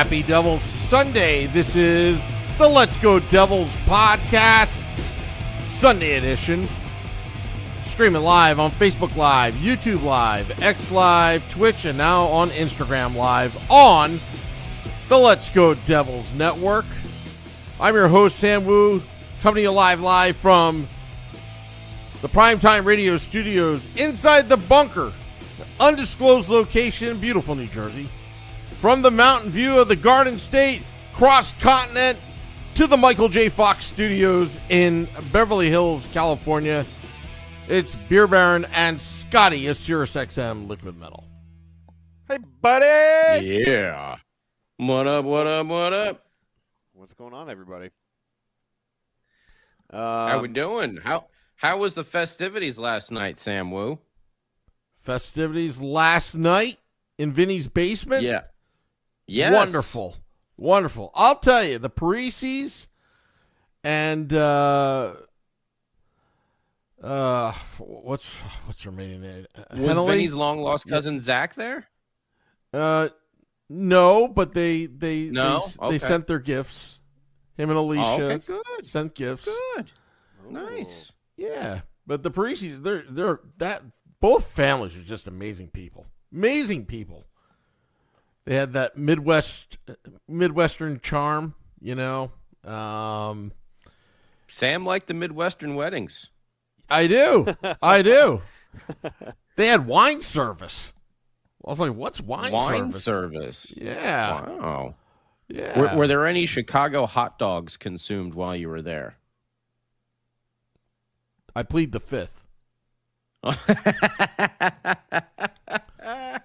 Happy Devils Sunday. This is the Let's Go Devils podcast, Sunday edition. Streaming live on Facebook Live, YouTube Live, X Live, Twitch, and now on Instagram Live on the Let's Go Devils Network. I'm your host, Sam Wu, coming to you live from the Primetime Radio Studios inside the bunker, undisclosed location, beautiful New Jersey. From the mountain view of the Garden State, cross-continent, to the Michael J. Fox Studios in Beverly Hills, California, it's Beer Baron and Scotty, a Sirius XM Liquid Metal. Hey, buddy! Yeah. What up? What's going on, everybody? How we doing? How was the festivities last night, Sam Wu? Festivities last night in Vinny's basement? Yeah. Yes. Wonderful. I'll tell you, the Parisis and what's her maiden name? Was Henley? Vinny's long lost cousin Zach there? No, but they Okay. sent their gifts. Him and Alicia okay, good. sent gifts. Good. Nice. Yeah, but the Parisis, they're both families are just amazing people. Amazing people. They had that Midwestern charm, you know. Sam liked the Midwestern weddings. I do. They had wine service. I was like, what's wine service? Yeah. Wow. Yeah. Were there any Chicago hot dogs consumed while you were there? I plead the fifth.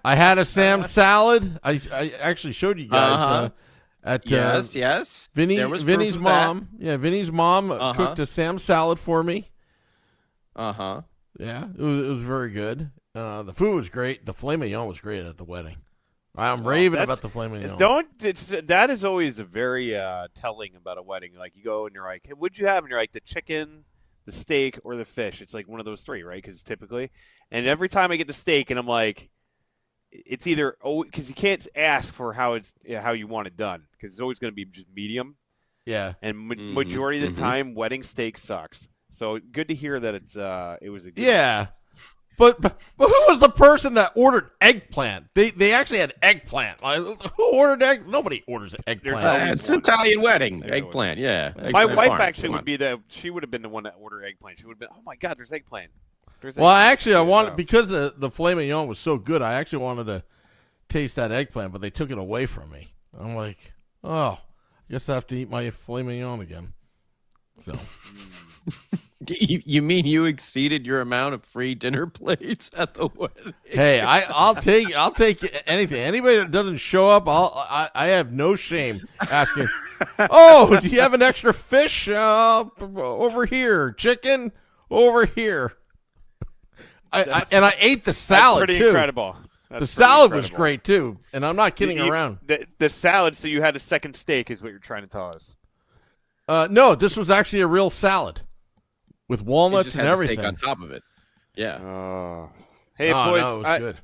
I had a Sam salad. I actually showed you guys at yes. Vinny's mom. Yeah, Vinny's mom cooked a Sam salad for me. Uh-huh. Yeah, it was very good. The food was great. The filet mignon was great at the wedding. I'm raving about the filet mignon. That is always a very telling about a wedding. Like, you go and you're like, hey, what'd you have? And you're like, the chicken, the steak, or the fish. It's like one of those three, right? Because typically, and every time I get the steak, and I'm like, it's either because you can't ask for how you want it done, because it's always going to be just medium. Yeah, and majority of the time, wedding steak sucks. So good to hear that it was a good yeah. But who was the person that ordered eggplant? They actually had eggplant. Like, who ordered egg? Nobody orders eggplant. It's an Italian wedding. Eggplant, yeah. My wife actually would be she would have been the one that ordered eggplant. She would have been, oh my God, there's eggplant. I wanted, because the filet mignon was so good, I actually wanted to taste that eggplant, but they took it away from me. I'm like, oh, I guess I have to eat my filet mignon again. So, you mean you exceeded your amount of free dinner plates at the wedding? Hey, I'll take anything. Anybody that doesn't show up, I have no shame asking. Oh, do you have an extra fish over here? Chicken over here. I ate the salad that's pretty too. Incredible. The salad was great too, and I'm not kidding around. The salad, so you had a second steak, is what you're trying to tell us. No, this was actually a real salad with walnuts and everything steak on top of it. Yeah. Hey, boys, no, it was good.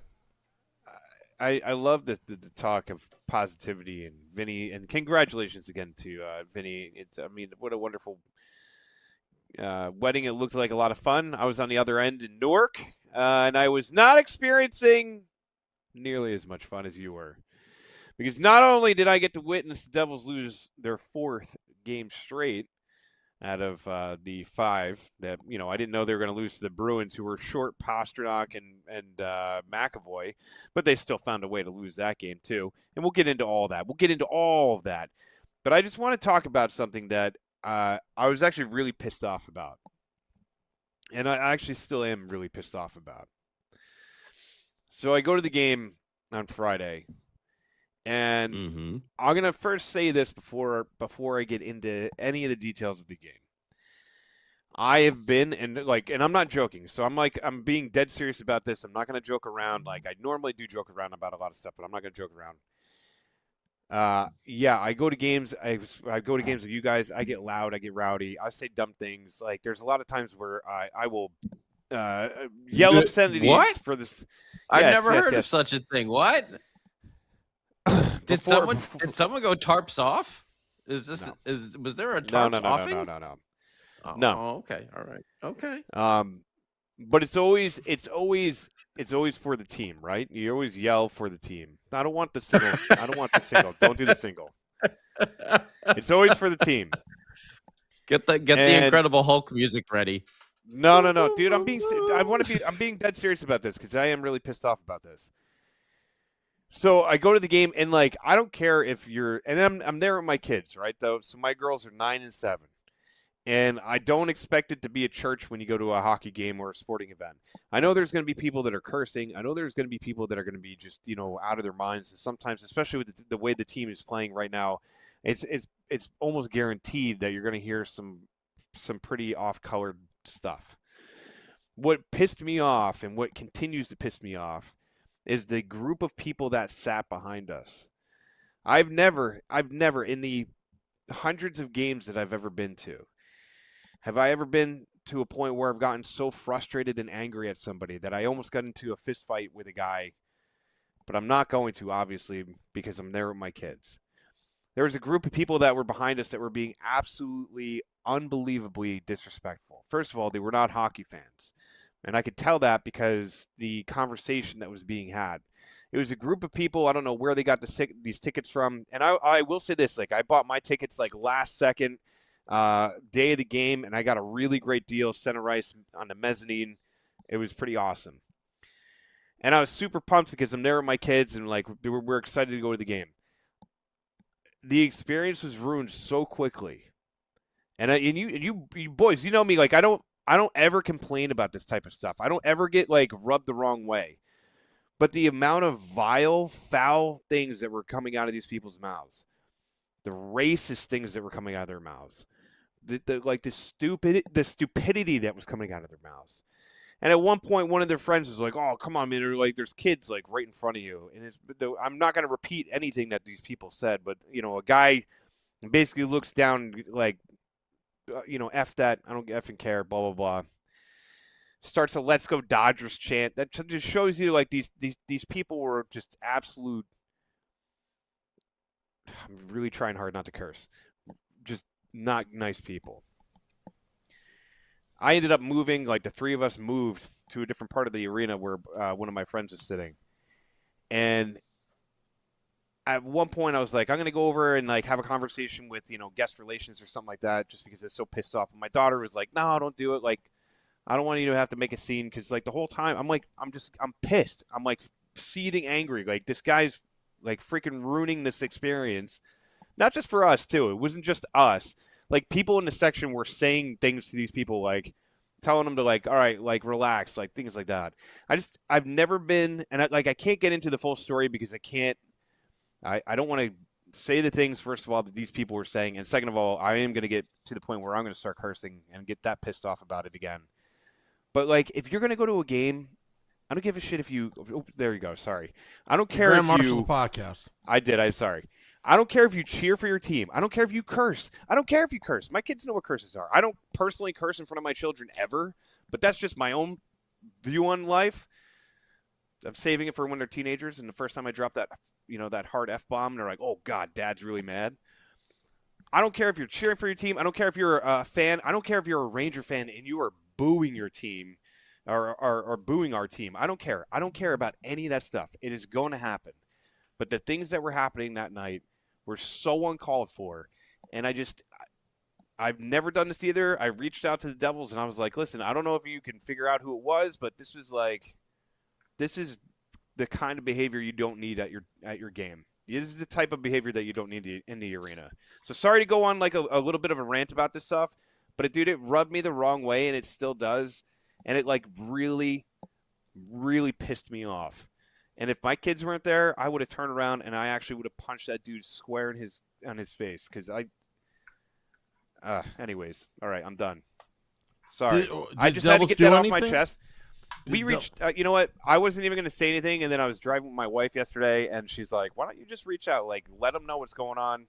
I love the talk of positivity and Vinny, and congratulations again to Vinny. What a wonderful wedding. It looked like a lot of fun. I was on the other end in Newark, and I was not experiencing nearly as much fun as you were, because not only did I get to witness the Devils lose their fourth game straight out of the five that, I didn't know they were going to lose to the Bruins, who were short Pasternak and McAvoy, but they still found a way to lose that game too. And we'll get into all that. But I just want to talk about something that I was actually really pissed off about. And I actually still am really pissed off about. So I go to the game on Friday, and I'm going to first say this before I get into any of the details of the game. I have been, and I'm not joking, so I'm being dead serious about this. I'm not going to joke around. Like, I normally do joke around about a lot of stuff, but I'm not going to joke around. I go to games. I go to games with you guys. I get loud. I get rowdy. I say dumb things. Like, there's a lot of times where I will yell obscenities for this. I've never heard of such a thing. What? Did someone go tarps off? Was there a tarps offing? No. Oh, No. oh, okay. All right. Okay. But it's always for the team, right? You always yell for the team. I don't want the single. I don't want the single. Don't do the single. It's always for the team. Get the Incredible Hulk music ready. No, dude. I'm being dead serious about this because I am really pissed off about this. So I go to the game and like I don't care if you're and I'm there with my kids, right? Though, so my girls are 9 and 7. And I don't expect it to be a church when you go to a hockey game or a sporting event. I know there's going to be people that are cursing. I know there's going to be people that are going to be just, out of their minds. And sometimes, especially with the way the team is playing right now, it's almost guaranteed that you're going to hear some pretty off-colored stuff. What pissed me off and what continues to piss me off is the group of people that sat behind us. I've never in the hundreds of games that I've ever been to, have I ever been to a point where I've gotten so frustrated and angry at somebody that I almost got into a fist fight with a guy, but I'm not going to, obviously, because I'm there with my kids. There was a group of people that were behind us that were being absolutely unbelievably disrespectful. First of all, they were not hockey fans. And I could tell that because the conversation that was being had. It was a group of people, I don't know where they got these tickets from. And I will say this, like I bought my tickets like last second, day of the game, and I got a really great deal, center ice on the mezzanine. It was pretty awesome. And I was super pumped because I'm there with my kids and like we're excited to go to the game. The experience was ruined so quickly. And you boys, you know me, like I don't ever complain about this type of stuff. I don't ever get like rubbed the wrong way. But the amount of vile, foul things that were coming out of these people's mouths, the racist things that were coming out of their mouths, the stupidity that was coming out of their mouths. And at one point, one of their friends was like, "Oh, come on, man! Like, there's kids like right in front of you." And I'm not going to repeat anything that these people said, but a guy basically looks down like, "F that! I don't effing care." Blah blah blah. Starts a "Let's go Dodgers" chant. That just shows you like these people were just absolute. I'm really trying hard not to curse. Just not nice people. I ended up moving, like the three of us moved to a different part of the arena where one of my friends was sitting. And at one point I was like, I'm going to go over and like have a conversation with, guest relations or something like that, just because it's so pissed off. And my daughter was like, no, don't do it. Like, I don't want you to have to make a scene. Cause like the whole time I'm pissed. I'm like seething angry. Like this guy's like freaking ruining this experience. Not just for us too. It wasn't just us. Like people in the section were saying things to these people, like telling them to like, all right, like relax, like things like that. I've never been, and I can't get into the full story because I don't want to say the things, first of all, that these people were saying. And second of all, I am going to get to the point where I'm going to start cursing and get that pissed off about it again. But like, if you're going to go to a game, I don't give a shit if you, there you go. Sorry. I don't care Grand if Marshal you, podcast. I'm sorry. I don't care if you cheer for your team. I don't care if you curse. I don't care if you curse. My kids know what curses are. I don't personally curse in front of my children ever, but that's just my own view on life. I'm saving it for when they're teenagers, and the first time I drop that, that hard F-bomb, they're like, oh, God, Dad's really mad. I don't care if you're cheering for your team. I don't care if you're a fan. I don't care if you're a Ranger fan and you are booing your team or booing our team. I don't care. I don't care about any of that stuff. It is going to happen. But the things that were happening that night were so uncalled for. And I've never done this either. I reached out to the Devils and I was like, listen, I don't know if you can figure out who it was, but this is the kind of behavior you don't need at your game. This is the type of behavior that you don't need in the arena. So sorry to go on like a little bit of a rant about this stuff, but it rubbed me the wrong way, and it still does. And it like really, really pissed me off. And if my kids weren't there, I would have turned around and I actually would have punched that dude square on his face. Because anyways, all right, I'm done. Sorry, I just had to get that off my chest. We reached. You know what? I wasn't even going to say anything, and then I was driving with my wife yesterday, and she's like, "Why don't you just reach out? Like, let them know what's going on.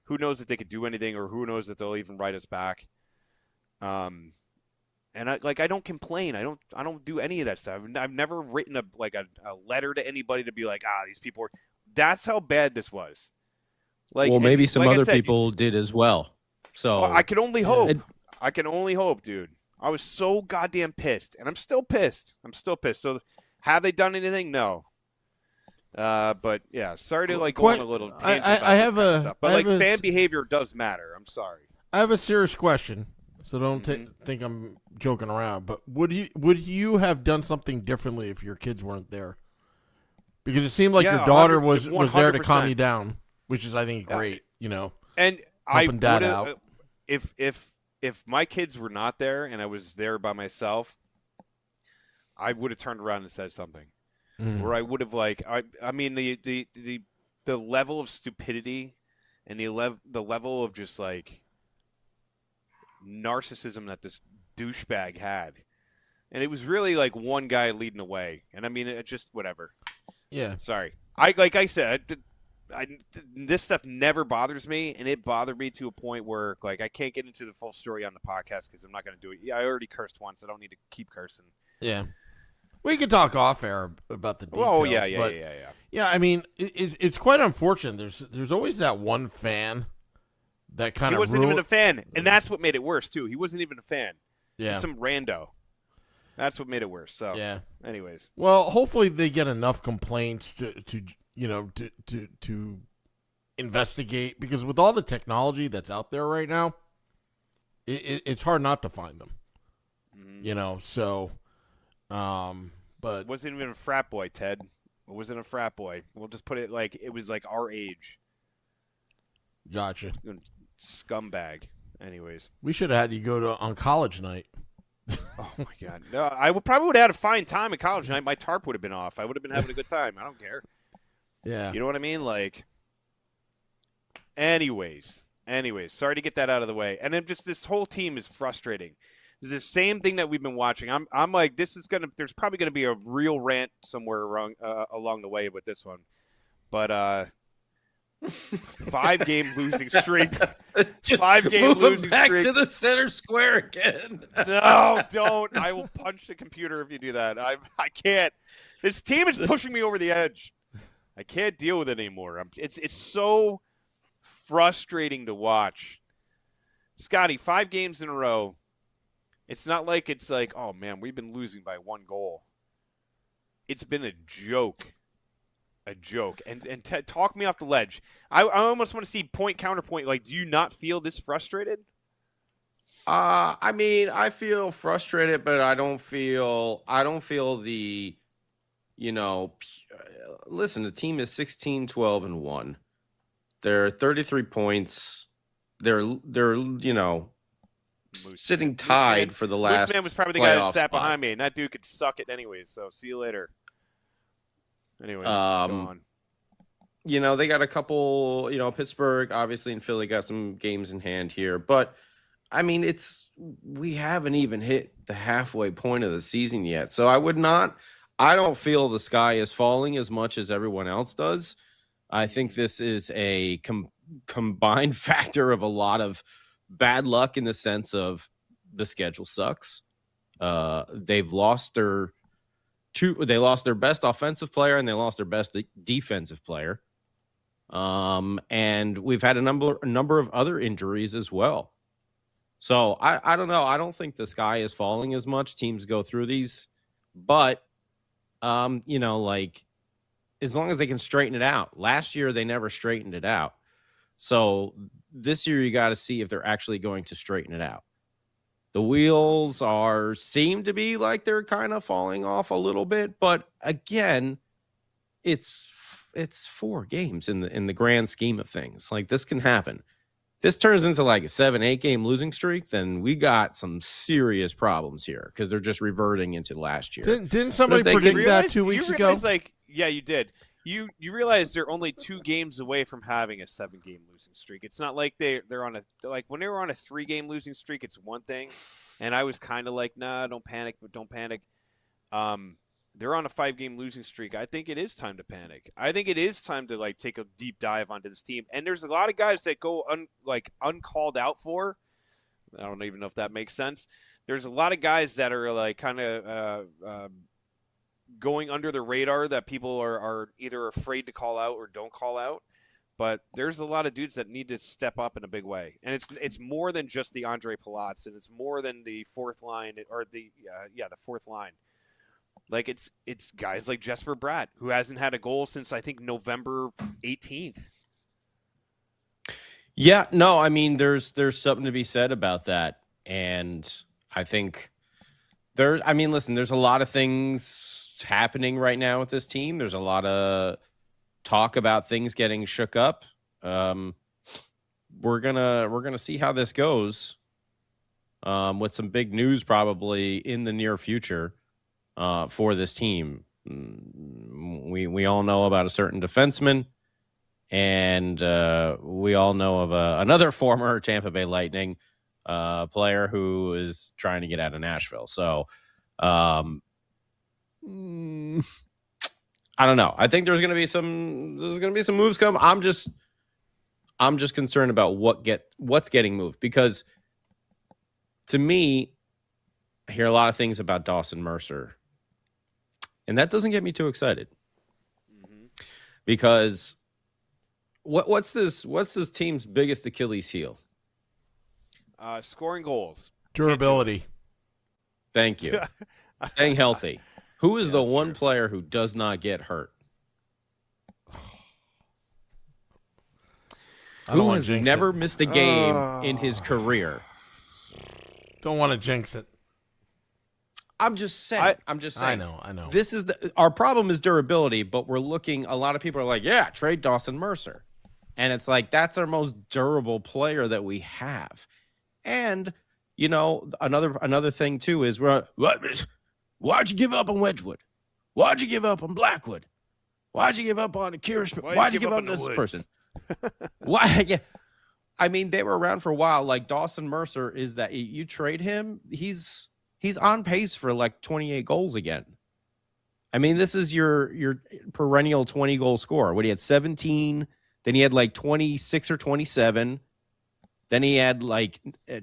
Who knows if they could do anything, or who knows if they'll even write us back." And I don't complain. I don't do any of that stuff. I've never written a letter to anybody to be like, these people are. That's how bad this was. Like, well, maybe some like I other said, people did as well. So I can only hope. it- I can only hope, dude. I was so goddamn pissed, and I'm still pissed. So, have they done anything? No. But yeah, sorry to like go on a little tangent about I this have kind of a stuff. But I like have a fan behavior does matter. I'm sorry. I have a serious question, so don't think I'm joking around. But would you have done something differently if your kids weren't there? Because it seemed like Yeah, your daughter 100 was there to calm 100%. you down, which is I think great. You know, And I helping dad would've- out. If my kids were not there and I was there by myself, I would have turned around and said something. Or I would have like I mean the level of stupidity and the level of just like narcissism that this douchebag had. And it was really like one guy leading the way. And I mean it just whatever. Yeah. Sorry. Like I said, this stuff never bothers me, and it bothered me to a point where like I can't get into the full story on the podcast because I'm not going to do it. Yeah, I already cursed once. I don't need to keep cursing. Yeah. We could talk off air about the details. Oh yeah. Yeah, I mean, it's quite unfortunate. There's always that one fan that kind He of wasn't even a fan, and that's what made it worse too. He wasn't even a fan. Yeah. Just some rando. That's what made it worse. So Yeah. anyways, Well, hopefully they get enough complaints to investigate, because with all the technology that's out there right now, it's hard not to find them. You know, so but wasn't even a frat boy, Ted. It wasn't a frat boy. We'll just put it like it was like our age. gotcha. Scumbag. Anyways. We should have had you go on college night. Oh my God! No, I probably would have had a fine time at college night. My tarp would have been off. I would have been having a good time. I don't care. Yeah. You know what I mean? Like. Anyways, sorry to get that out of the way. And then just this whole team is frustrating. It's the same thing that we've been watching. I'm like, there's probably gonna be a real rant somewhere along the way with this one, but 5-game losing streak. 5-game losing back streak. to the center square again. No, don't. I will punch the computer if you do that. I can't. This team is pushing me over the edge. I can't deal with it anymore. It's so frustrating to watch. Scotty, 5 games in a row. It's not like it's like, oh man, we've been losing by 1 goal. It's been a joke. And talk me off the ledge. I almost want to see point counterpoint. Like, do you not feel this frustrated? I mean, I feel frustrated, but I don't feel the, listen, the team is 16, 12, and 1. They're 33 points. They're sitting tied for the last. Moose Man was probably the guy that playoff sat spot. behind me, and that dude could suck it anyways. So see you later. Anyways, go on. They got a couple. Pittsburgh, obviously, and Philly got some games in hand here, but I mean, we haven't even hit the halfway point of the season yet. So I don't feel the sky is falling as much as everyone else does. I think this is a combined factor of a lot of bad luck in the sense of the schedule sucks. They've lost their best offensive player and they lost their best defensive player. And we've had a number of other injuries as well. So I don't know. I don't think the sky is falling as much. Teams go through these, but as long as they can straighten it out. Last year they never straightened it out. So this year you got to see if they're actually going to straighten it out. The wheels seem to be like they're kind of falling off a little bit, but again, it's 4 games in the grand scheme of things. Like, this can happen. This turns into like a 7-8 game losing streak, then we got some serious problems here because they're just reverting into last year. Didn't somebody predict that 2 weeks ago? Yeah, you did. You realize they're only 2 games away from having a 7-game losing streak. It's not like they're on when they were on a 3-game losing streak, it's one thing, and I was kind of like, nah, don't panic. They're on a 5-game losing streak. I think it is time to panic. I think it is time to take a deep dive onto this team. And there's a lot of guys that go uncalled out for. I don't even know if that makes sense. There's a lot of guys that are kind of going under the radar that people are either afraid to call out or don't call out. But there's a lot of dudes that need to step up in a big way, and it's more than just the Andre Palats, and it's more than the fourth line or the fourth line. Like it's guys like Jesper Bratt, who hasn't had a goal since I think November 18th. Yeah, no, I mean there's something to be said about that, and I think listen, there's a lot of things happening right now with this team. There's a lot of talk about things getting shook up. We're gonna see how this goes. With some big news probably in the near future for this team. We all know about a certain defenseman, and we all know of another former Tampa Bay Lightning player who is trying to get out of Nashville. So I don't know. I think there's going to be some moves come. I'm just concerned about what's getting moved, because to me, I hear a lot of things about Dawson Mercer, and that doesn't get me too excited. Mm-hmm. Because what's this team's biggest Achilles heel? Scoring goals. Durability. Thank you. Staying healthy. Who is the one true. player who does not get hurt? Who has never missed a game in his career? Don't want to jinx it. I'm just saying. I know. This is our problem is durability, but we're looking. A lot of people are like, "Yeah, trade Dawson Mercer," and it's like that's our most durable player that we have. And another thing too is why'd you give up on Wedgwood? Why'd you give up on Blackwood? Why'd you give up on Akira Schmidt? Why'd you give up on this person? Why? Yeah. I mean, they were around for a while. Like Dawson Mercer is that you trade him, he's on pace for like 28 goals again. I mean, this is your perennial 20 goal scorer. What, he had 17, then he had like 26 or 27, then he had like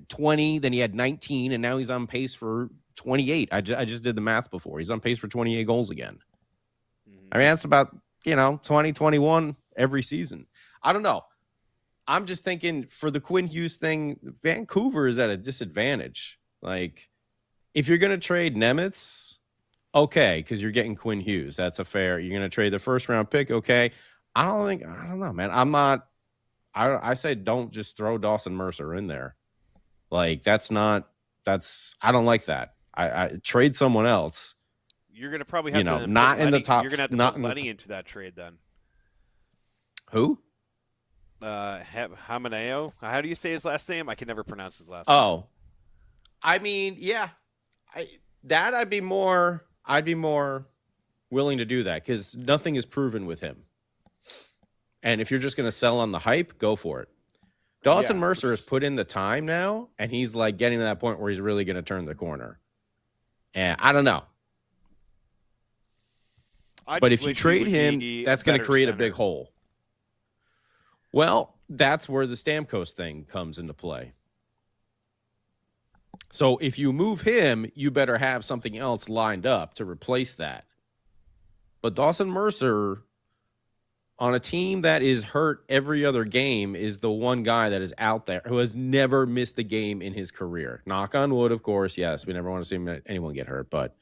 20, then he had 19, and now he's on pace for 28. I just did the math before. He's on pace for 28 goals again. Mm-hmm. I mean, that's about 20, 21 every season. I don't know. I'm just thinking for the Quinn Hughes thing, Vancouver is at a disadvantage. Like, if you're going to trade Nemitz, okay, because you're getting Quinn Hughes. That's a fair. You're going to trade the first round pick, okay. I don't know, man. I say don't just throw Dawson Mercer in there. Like, I don't like that. I trade someone else. You're going to probably have to not in the top. You're going to have to put Lenny into that trade then. Who? Hamaneo. How do you say his last name? I can never pronounce his last name. Oh, I mean, yeah, I'd be more willing to do that because nothing is proven with him. And if you're just going to sell on the hype, go for it. Dawson Mercer has put in the time now, and he's like getting to that point where he's really going to turn the corner. And I don't know. But if you trade him, that's going to create a big hole. Well, that's where the Stamkos thing comes into play. So if you move him, you better have something else lined up to replace that. But Dawson Mercer, on a team that is hurt every other game, is the one guy that is out there who has never missed a game in his career. Knock on wood, of course. Yes, we never want to see anyone get hurt, but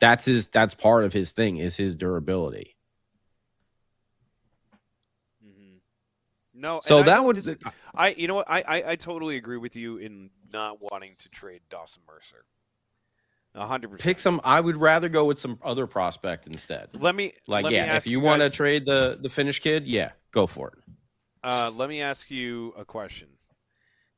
that's part of his thing, is his durability. No, so that would I totally agree with you in not wanting to trade Dawson Mercer. 100%. Pick some. I would rather go with some other prospect instead. If you want to trade the Finnish kid, yeah, go for it. Let me ask you a question,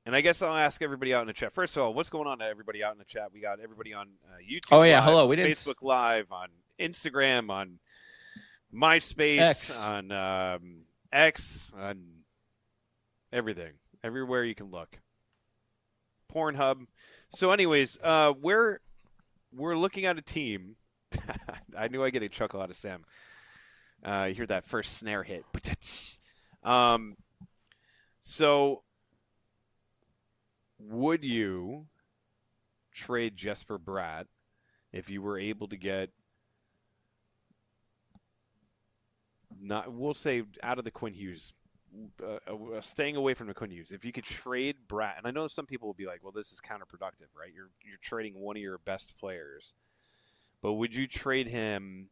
and I guess I'll ask everybody out in the chat. First of all, what's going on to everybody out in the chat? We got everybody on YouTube. Oh yeah, Live, hello. We Facebook Live, on Instagram, on MySpace, on X, on everything, everywhere you can look. Pornhub. So, anyways, we're looking at a team. I knew I'd get a chuckle out of Sam. You hear that first snare hit. So, would you trade Jesper Bratt if you were able to get we'll say out of the Quinn Hughes, staying away from the Quinn Hughes. If you could trade Bratt, and I know some people will be like, well, this is counterproductive, right? You're trading one of your best players, but would you trade him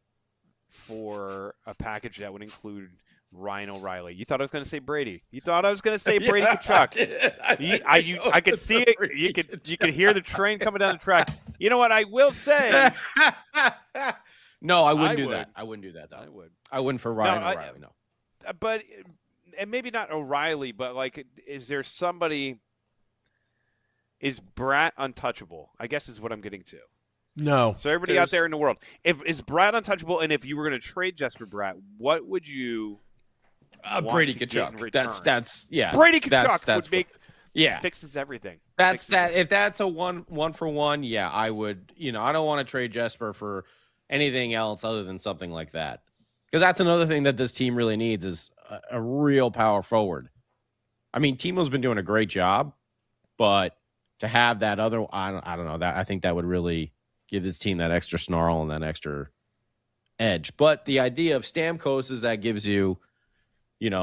for a package that would include Ryan O'Reilly? You thought I was going to say Brady. You thought I was going to say Brady Kachuk. I could see it. You could hear the train coming down the track. You know what? I will say. No, I wouldn't do that. I wouldn't do that, though. I wouldn't for Ryan O'Reilly, no. But, and maybe not O'Reilly, but, like, is there somebody – is Bratt untouchable? I guess is what I'm getting to. No. So everybody out there in the world, is Bratt untouchable, and if you were going to trade Jesper Bratt, what would you Brady Kachuk. That's yeah. Brady Kachuk would make fixes everything. If that's a one for one, yeah, I would. I don't want to trade Jesper for anything else other than something like that, because that's another thing that this team really needs is a real power forward. I mean, Timo's been doing a great job, but to have that other, I don't know, that I think that would really give this team that extra snarl and that extra edge. But the idea of Stamkos is that gives you,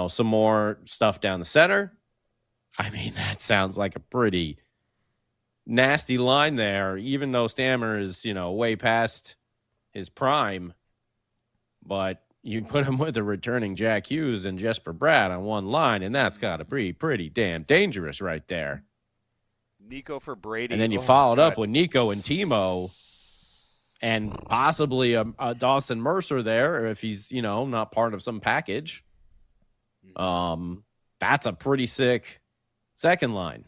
some more stuff down the center. I mean, that sounds like a pretty nasty line there, even though Stammer is, way past his prime. But you put him with a returning Jack Hughes and Jesper Bratt on one line, and that's got to be pretty damn dangerous right there. Nico for Brady. And then you followed up with Nico and Timo and possibly a Dawson Mercer there, if he's, not part of some package. That's a pretty sick second line.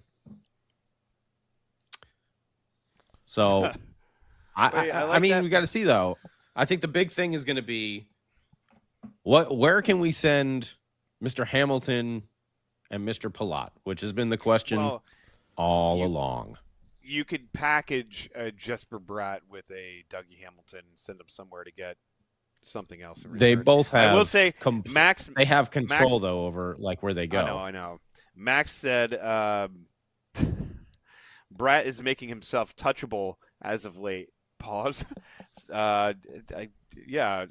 So, I mean, we got to see, though. I think the big thing is going to be where can we send Mr. Hamilton and Mr. Palat, which has been the question all along. You could package Jesper Bratt with a Dougie Hamilton and send him somewhere to get something else. They both have. I will say, Max. They have control though over where they go. I know. Max said Bratt is making himself touchable as of late. Pause. I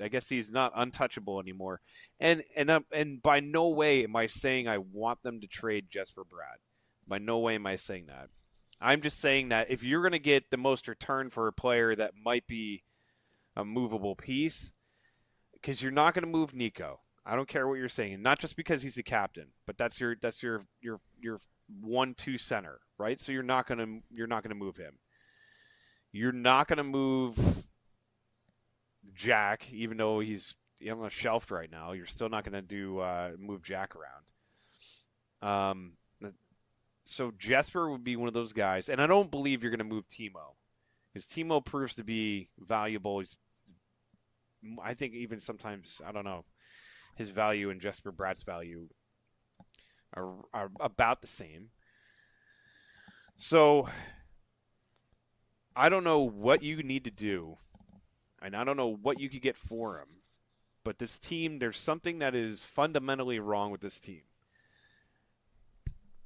guess he's not untouchable anymore. And by no way am I saying I want them to trade Jesper Bratt. By no way am I saying that. I'm just saying that if you're going to get the most return for a player that might be a movable piece, because you're not going to move Nico. I don't care what you're saying. Not just because he's the captain, but that's your 1-2 center, right? So you're not going to move him. You're not going to move Jack, even though he's on the shelf right now. You're still not going to move Jack around. So Jesper would be one of those guys, and I don't believe you're going to move Timo, because Timo proves to be valuable. I think even sometimes, I don't know, his value and Jesper Bratt's value are about the same. So I don't know what you need to do, and I don't know what you could get for him, but this team, there's something that is fundamentally wrong with this team.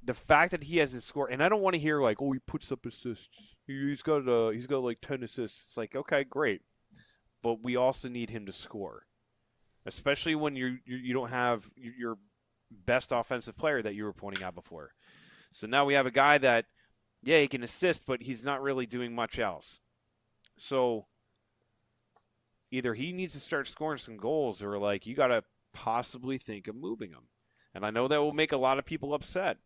The fact that he hasn't scored, and I don't want to hear like, oh, he puts up assists. He's got like 10 assists. It's like, okay, great, but we also need him to score, especially when you don't have your best offensive player that you were pointing out before. So now we have a guy that, yeah, he can assist, but he's not really doing much else. So either he needs to start scoring some goals, or like you got to possibly think of moving him. And I know that will make a lot of people upset.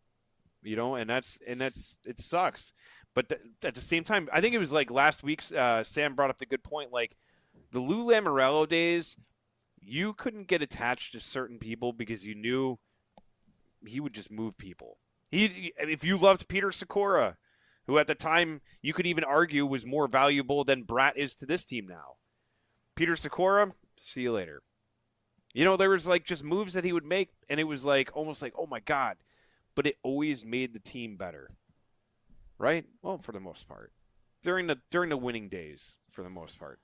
And it sucks. But at the same time, I think it was like last week, Sam brought up the good point. Like the Lou Lamoriello days, you couldn't get attached to certain people because you knew he would just move people. If you loved Peter Sikora, who at the time you could even argue was more valuable than Bratt is to this team now. Peter Sikora, see you later. There was like just moves that he would make, and it was like almost like, oh my God. But it always made the team better, right? Well, for the most part, during the winning days, for the most part.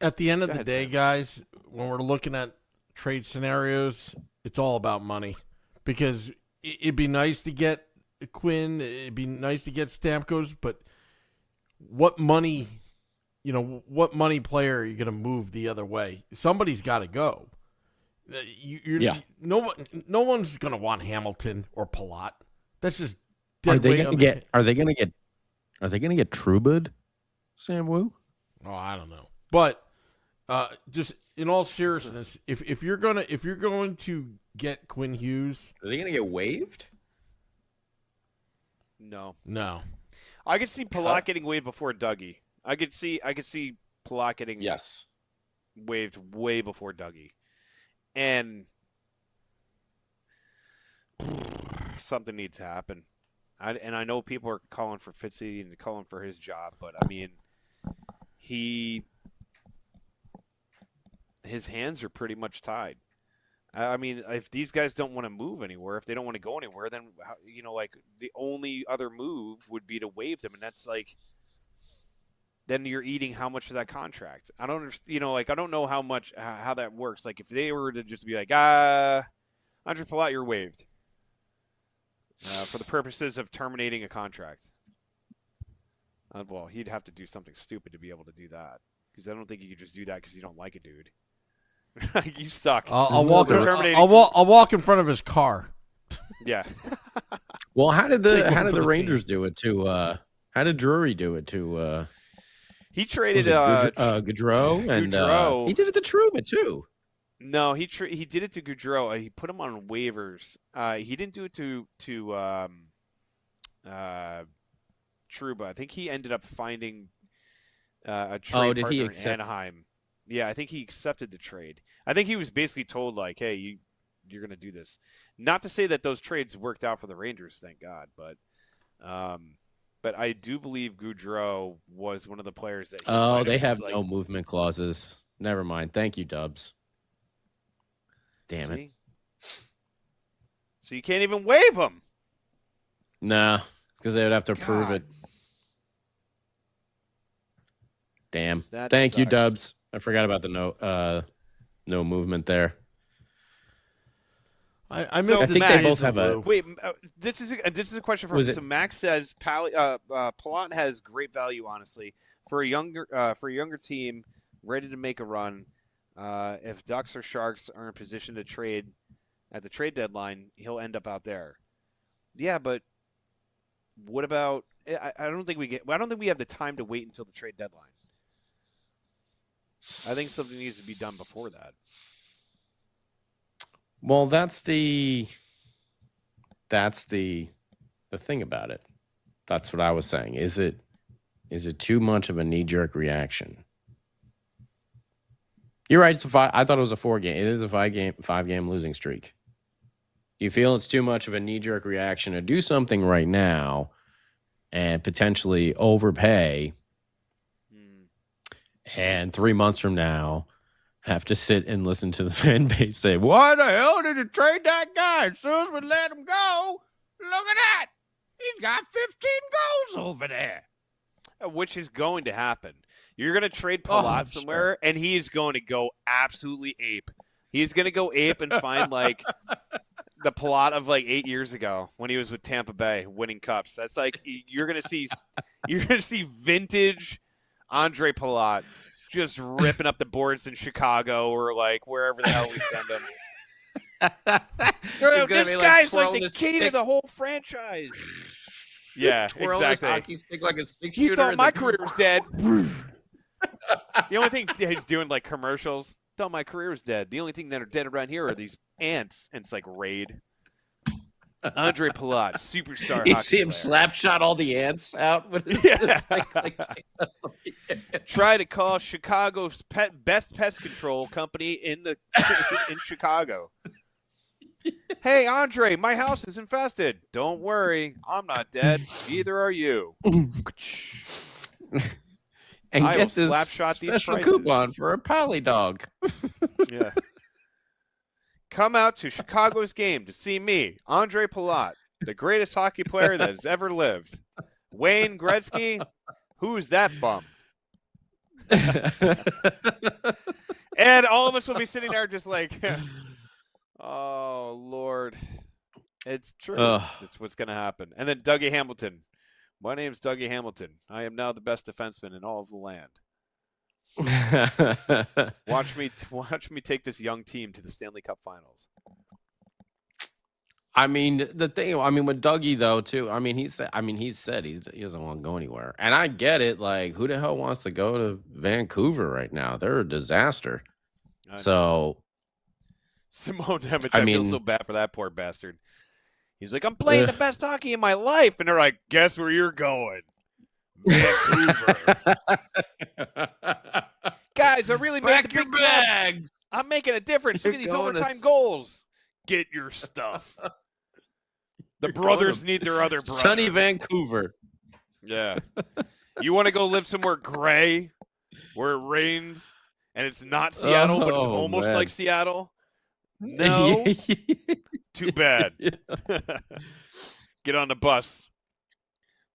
At the end of the day, guys, when we're looking at trade scenarios, it's all about money, because it'd be nice to get Quinn, it'd be nice to get Stamkos, but what money player are you going to move the other way? Somebody's got to go. Yeah. No one's gonna want Hamilton or Palat. That's just Are dead they weight gonna on the get? Are they gonna get? Are they gonna get Trubud? Sam Wu? Oh, I don't know. But just in all seriousness, if you're going to get Quinn Hughes, Are they gonna get waived? No. I could see Palat getting waived before Dougie. I could see Palat getting waived way before Dougie. And something needs to happen. I know people are calling for Fitzy and calling for his job, but I mean, his hands are pretty much tied. I mean, if these guys don't want to move anywhere, if they don't want to go anywhere, then like the only other move would be to waive them, and that's like, then you're eating how much of that contract? I don't understand. I don't know how that works. Like if they were to just be like, Andre Palat, you're waived for the purposes of terminating a contract. Well, he'd have to do something stupid to be able to do that, because I don't think you could just do that because you don't like a dude. You suck. I'll walk in front of his car. Yeah. Well, how did the Rangers do it to? How did Drury do it to? He traded Gaudreau, and he did it to Truba too. No, he did it to Gaudreau. He put him on waivers. He didn't do it to Trouba. I think he ended up finding a trade partner in Anaheim. Yeah, I think he accepted the trade. I think he was basically told, like, hey, you're going to do this. Not to say that those trades worked out for the Rangers, thank God, but I do believe Gaudreau was one of the players that. They have no movement clauses. Never mind. Thank you, Dubs. Damn it. So you can't even waive him. Nah, because they would have to prove it. Damn. Thank you, Dubs. I forgot about the no movement there. I missed. I think they both have a. Wait, this is a question from. So Max says Palat has great value, honestly, for a younger team ready to make a run. If Ducks or Sharks are in position to trade at the trade deadline, he'll end up out there. Yeah, but what about? I don't think we have the time to wait until the trade deadline. I think something needs to be done before that. Well, that's the thing about it. That's what I was saying. Is it too much of a knee-jerk reaction? You're right. I thought it was a 4-game. It is a 5-game losing streak. You feel it's too much of a knee-jerk reaction to do something right now and potentially overpay, and 3 months from now have to sit and listen to the fan base say, why the hell did you trade that guy? As soon as we let him go, look at that. He's got 15 goals over there. Which is going to happen. You're going to trade Palat somewhere, and he's going to go absolutely ape. He's going to go ape and find, like, the Palat of, like, 8 years ago when he was with Tampa Bay winning cups. That's like you're going to see vintage Andre Palat just ripping up the boards in Chicago or, like, wherever the hell we send him. This guy's like the key to the whole franchise. Yeah, twirl exactly. His hockey stick like a stick he shooter. Thought my career was dead. The only thing he's doing, like, commercials. Thought my career was dead. The only thing that are dead around here are these ants. And it's like Raid. Andre Palat, superstar. You hockey see him player. slap shot all the ants out with his Try to call Chicago's best pest control company in Chicago. Hey, Andre, my house is infested. Don't worry, I'm not dead. Neither are you. And I get will this slap shot these special prices. coupon for a Pally dog. Yeah. Come out to Chicago's game to see me, Andre Palat, the greatest hockey player that has ever lived. Wayne Gretzky, who's that bum? And all of us will be sitting there just like, oh, Lord. It's true. It's what's going to happen. And then Dougie Hamilton. My name's Dougie Hamilton. I am now the best defenseman in all of the land. Watch me take this young team to the Stanley Cup Finals. I mean, the thing. I mean, with Dougie though, too. I mean, he said he doesn't want to go anywhere, and I get it. Like, who the hell wants to go to Vancouver right now? They're a disaster. So, Simone Nemec, I I feel mean, so bad for that poor bastard. He's like, I'm playing the best hockey in my life, and they're like, guess where you're going? Vancouver. Guys, I really made pack the your big club. bags. I'm making a difference. Look at these Going to overtime goals. Get your stuff. The brothers need their other brother. Sunny Vancouver. Yeah. You want to go live somewhere gray where it rains and it's not Seattle, but it's almost like Seattle? No. Too bad. Get on the bus.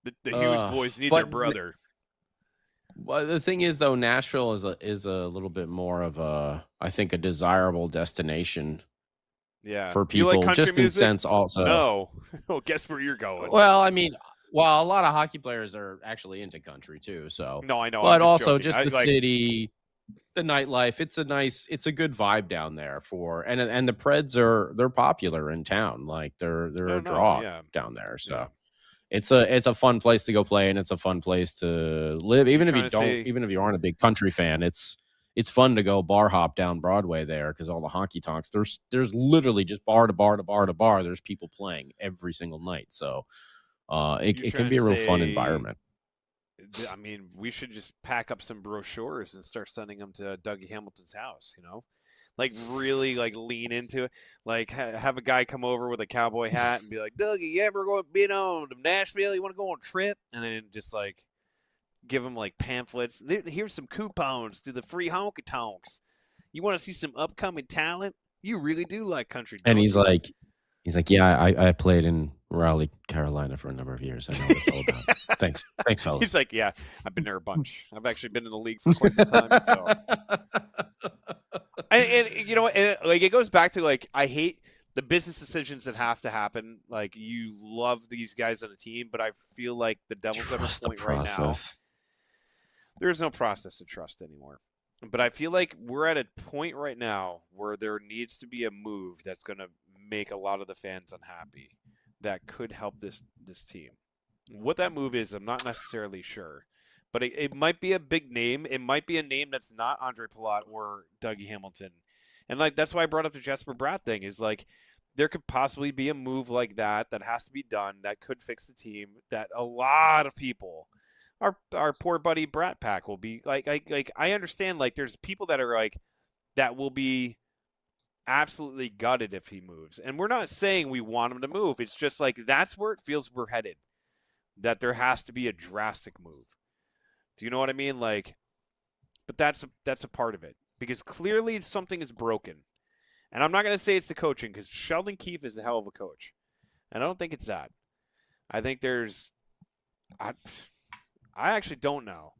The Hughes boys need their brother. Well, the thing is, though, Nashville is a little bit more of I think, a desirable destination. Yeah. For people, you like just music? in sense, also. No. Well, guess where you're going. Well, I mean, a lot of hockey players are actually into country too. So no, I know, but also joking. just the city, the nightlife. It's a good vibe down there and the Preds they're popular in town. Like they're a draw down there. So it's a fun place to go play, and it's a fun place to live. Even if you aren't a big country fan, it's fun to go bar hop down Broadway there because all the honky tonks. There's literally just bar to bar to bar to bar. There's people playing every single night. So it can be a real fun environment. I mean, we should just pack up some brochures and start sending them to Dougie Hamilton's house, Like really lean into it. Like have a guy come over with a cowboy hat and be like, Dougie, you ever been on to Nashville? You want to go on a trip? And then just give them pamphlets. Here's some coupons to the free honky tonks. You want to see some upcoming talent? You really do like country. And he's like, yeah, I played in Raleigh, Carolina for a number of years. I know what it's all about. Thanks, fellas. He's like, yeah, I've been there a bunch. I've actually been in the league for quite some time. So, and it goes back to I hate the business decisions that have to happen. Like you love these guys on the team, but I feel like the Devils are at a point right now. There's no process to trust anymore. But I feel like we're at a point right now where there needs to be a move that's going to make a lot of the fans unhappy that could help this team. What that move is, I'm not necessarily sure. But it might be a big name. It might be a name that's not Andre Palat or Dougie Hamilton. And that's why I brought up the Jesper Bratt thing is there could possibly be a move like that has to be done that could fix the team that a lot of people – our poor buddy Brat Pack will be I understand there's people that are that will be absolutely gutted if he moves, and we're not saying we want him to move. It's just that's where it feels we're headed, that there has to be a drastic move. Do you know what I mean? But that's a part of it because clearly something is broken, and I'm not going to say it's the coaching because Sheldon Keefe is a hell of a coach, and I don't think it's that. I think there's I actually don't know.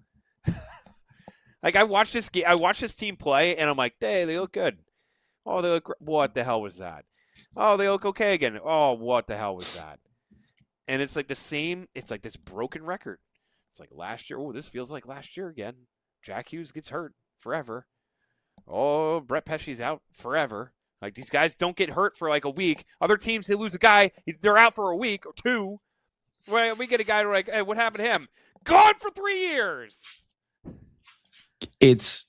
I watched this game. I watched this team play, and I'm like, hey, they look good. Oh, they look. What the hell was that? Oh, they look okay again. Oh, what the hell was that? And it's the same. It's this broken record. It's last year. Oh, this feels like last year again. Jack Hughes gets hurt forever. Oh, Brett Pesce's out forever. These guys don't get hurt for a week. Other teams, they lose a guy. They're out for a week or two. Well, we get a guy hey, what happened to him? Gone for 3 years. It's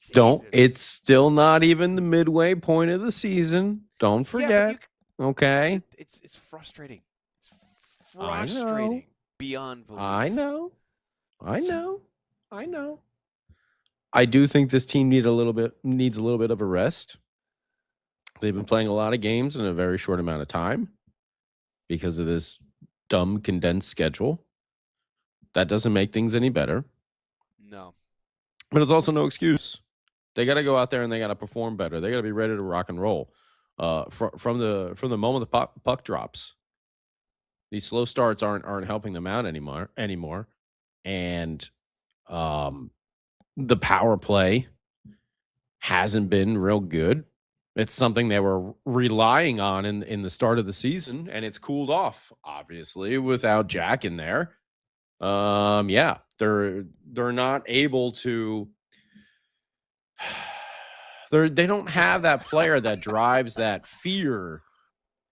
still not even the midway point of the season. Don't forget. Okay. It's frustrating. It's frustrating beyond belief. I know. I do think this team needs a little bit of a rest. They've been playing a lot of games in a very short amount of time because of this dumb condensed schedule. That doesn't make things any better. No. But it's also no excuse. They got to go out there and they got to perform better. They got to be ready to rock and roll. From the moment the puck drops, these slow starts aren't helping them out anymore. And the power play hasn't been real good. It's something they were relying on in the start of the season, and it's cooled off, obviously, without Jack in there. They're not able to They don't have that player that drives that fear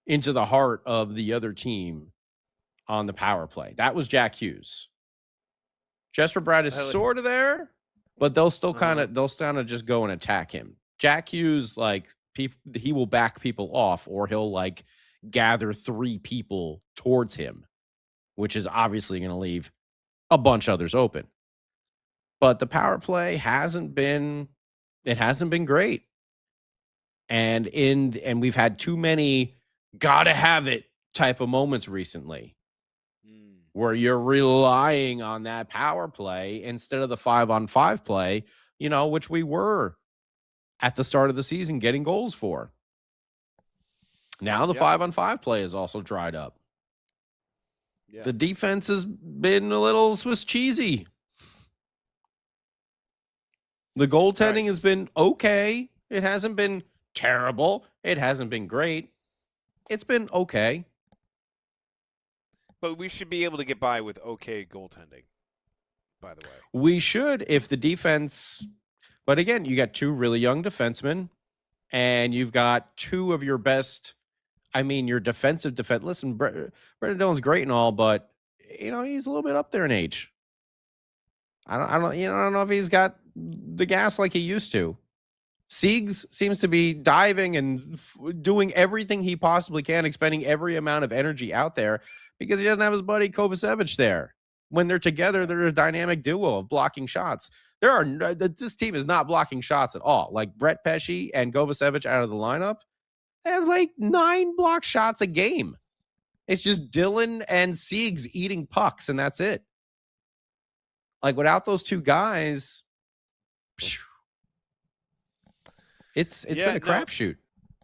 into the heart of the other team on the power play. That was Jack Hughes. Jesper Bratt is sort of there, but they'll kind of just go and attack him. Jack Hughes, like, he will back people off, or he'll like gather 3 people towards him, which is obviously going to leave a bunch of others open. But the power play hasn't been great. And we've had too many gotta have it type of moments recently where you're relying on that power play instead of the 5-on-5 play, which we were at the start of the season getting goals for. Now the 5-on-5 play is also dried up. Yeah. The defense has been a little Swiss cheesy. The goaltending has been okay. It hasn't been terrible. It hasn't been great. It's been okay. But we should be able to get by with okay goaltending, by the way. We should if the defense... But again, you got 2 really young defensemen, and you've got 2 of your best... your defensive defense... Listen, Brendan Dillon's great and all, but, he's a little bit up there in age. I don't know if he's got the gas like he used to. Siegs seems to be diving and doing everything he possibly can, expending every amount of energy out there because he doesn't have his buddy Kovacevic there. When they're together, they're a dynamic duo of blocking shots. This team is not blocking shots at all. Like Brett Pesce and Kovacevic out of the lineup, they have like 9 block shots a game. It's just Dillon and Siegs eating pucks, and that's it. Like without those 2 guys, it's been a crapshoot.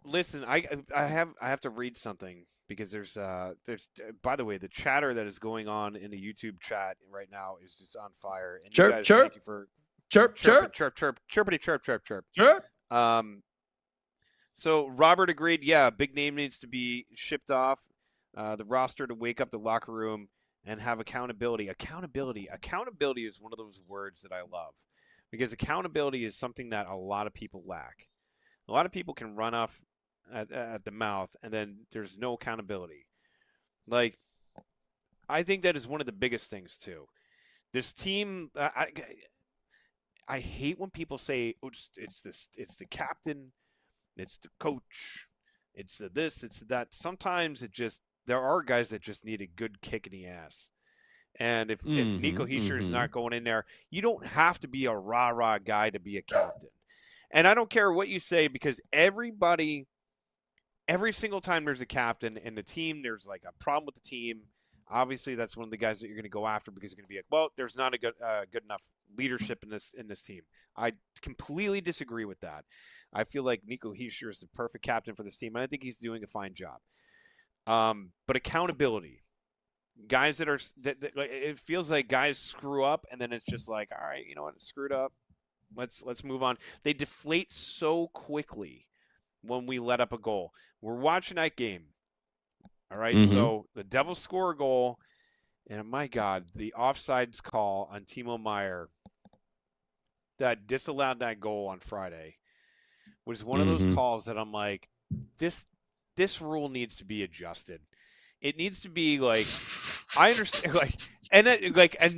Listen, I have to read something because there's by the way, the chatter that is going on in the YouTube chat right now is just on fire. And chirp, you guys, chirp, thank you for chirp, chirp, chirp, chirp, chirpity, chirp, chirp, chirp. Chirp. So Robert agreed. Yeah, big name needs to be shipped off the roster to wake up the locker room and have accountability. Accountability is one of those words that I love because accountability is something that a lot of people lack. A lot of people can run off at the mouth, and then there's no accountability. Like, I think that is one of the biggest things too. This team, I hate when people say, "Oh, it's the captain, it's the coach, it's the this, it's that." Sometimes there are guys that just need a good kick in the ass. And if Nico Hischier is not going in there, you don't have to be a rah-rah guy to be a captain. And I don't care what you say because every single time there's a captain in the team, there's like a problem with the team. Obviously, that's one of the guys that you're going to go after because you're going to be like, well, there's not a good enough leadership in this team. I completely disagree with that. I feel like Nico Hischier is the perfect captain for this team, and I think he's doing a fine job. But accountability, guys that it feels like guys screw up, and then it's just like, all right, you know what, screwed up. Let's move on. They deflate so quickly when we let up a goal. We're watching that game. All right, so the Devils score a goal, and my God, the offsides call on Timo Meier that disallowed that goal on Friday was one of those calls that I'm like, this rule needs to be adjusted. It needs to be like, I understand, and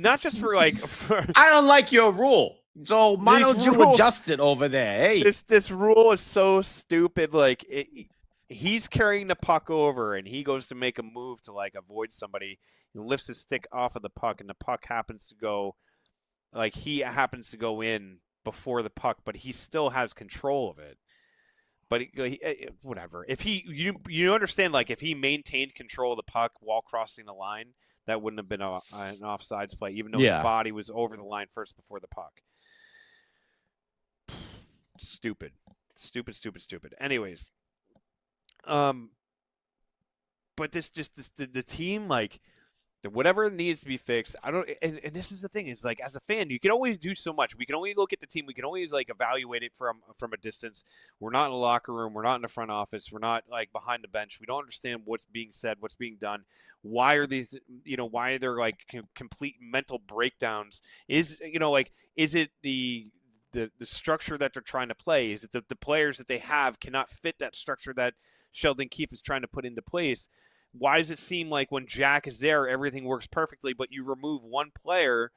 not just for I don't like your rule. So why don't you adjust it over there? Hey, this rule is so stupid. Like he's carrying the puck over, and he goes to make a move to like avoid somebody, and lifts his stick off of the puck, and the puck happens to go, like he happens to go in before the puck, but he still has control of it. But whatever. If you understand, like if he maintained control of the puck while crossing the line, that wouldn't have been an offsides play, even though his body was over the line first before the puck. Stupid. Anyways, but the team, like, whatever needs to be fixed, I don't. And this is the thing. It's like, as a fan, you can always do so much. We can only look at the team. We can always like evaluate it from a distance. We're not in the locker room. We're not in the front office. We're not like behind the bench. We don't understand what's being said, what's being done. Why are these? Why are there like complete mental breakdowns? Is it the the structure that they're trying to play. Is that the players that they have cannot fit that structure that Sheldon Keefe is trying to put into place. Why does it seem like when Jack is there, everything works perfectly, but you remove one player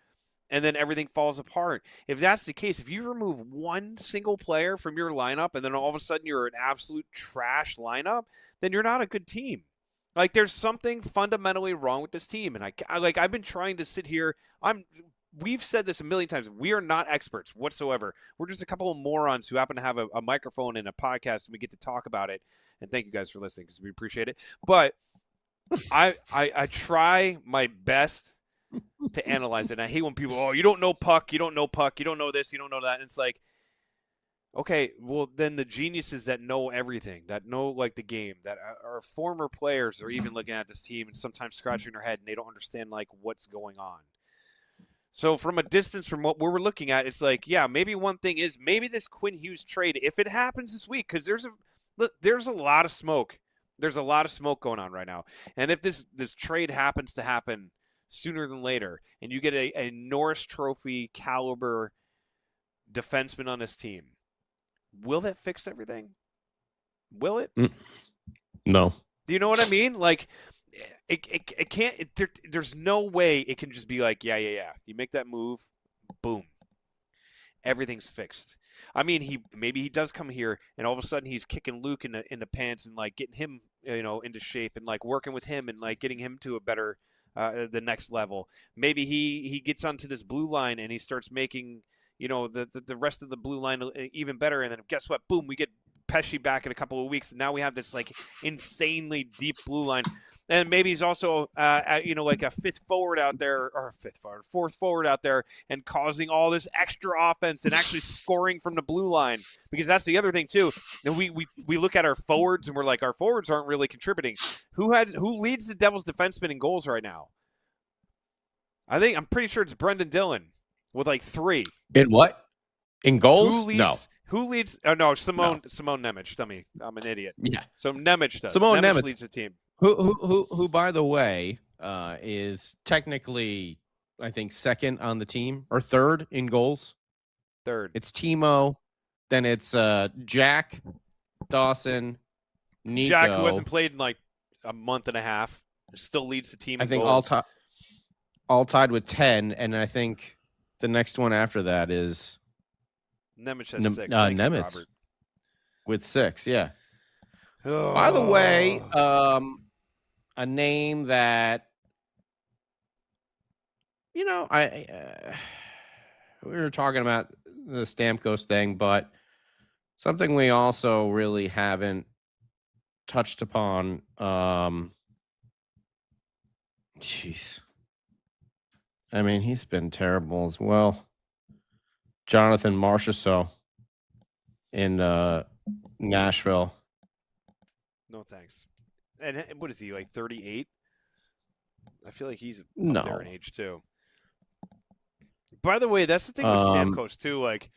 and then everything falls apart? If that's the case, if you remove one single player from your lineup and then all of a sudden you're an absolute trash lineup, then you're not a good team. Like, there's something fundamentally wrong with this team. And I've been trying to sit here. We've said this a million times. We are not experts whatsoever. We're just a couple of morons who happen to have a microphone and a podcast, and we get to talk about it. And thank you guys for listening, because we appreciate it. But I try my best to analyze it. And I hate when people, you don't know puck, you don't know puck, you don't know this, you don't know that. And it's like, okay, well, then the geniuses that know everything, that know like the game, that are former players, are even looking at this team and sometimes scratching their head and they don't understand like what's going on. So from a distance from what we're looking at, it's like, yeah, maybe one thing is maybe this Quinn Hughes trade, if it happens this week, because there's a lot of smoke. There's a lot of smoke going on right now. And if this trade happens to happen sooner than later, and you get a Norris Trophy caliber defenseman on this team, will that fix everything? Will it? No. Do you know what I mean? Like, it can't. There's no way it can just be like, yeah. You make that move, boom, everything's fixed. I mean, maybe he does come here, and all of a sudden he's kicking Luke in the pants and like getting him, into shape and like working with him and like getting him to a better, the next level. Maybe he gets onto this blue line and he starts making, the rest of the blue line even better. And then guess what? Boom, we get Pesci back in a couple of weeks, and now we have this like insanely deep blue line. And maybe he's also, like a fourth forward out there, and causing all this extra offense and actually scoring from the blue line. Because that's the other thing too. And we look at our forwards and we're like, our forwards aren't really contributing. Who leads the Devils defensemen in goals right now? I'm pretty sure it's Brendan Dillon with like 3. In what? In goals? Who leads? Oh no, Simone Nemec. Dummy, I'm an idiot. Yeah. So Nemec does. Simone Nemec leads the team. Who, by the way, is technically, I think, second on the team or third in goals. Third. It's Timo, then it's Jack, Dawson, Nico. Jack, who hasn't played in like a month and a half, still leads the team. I think all tied with 10, and I think the next one after that is Nemec has 6. Nemec with 6. Yeah. Oh. By the way, a name that we were talking about the Stamkos thing, but something we also really haven't touched upon. Jeez. I mean, he's been terrible as well. Jonathan Marchessault in Nashville. No thanks. And what is he, like 38? I feel like he's up there in age too. By the way, that's the thing with Stamkos too. Like,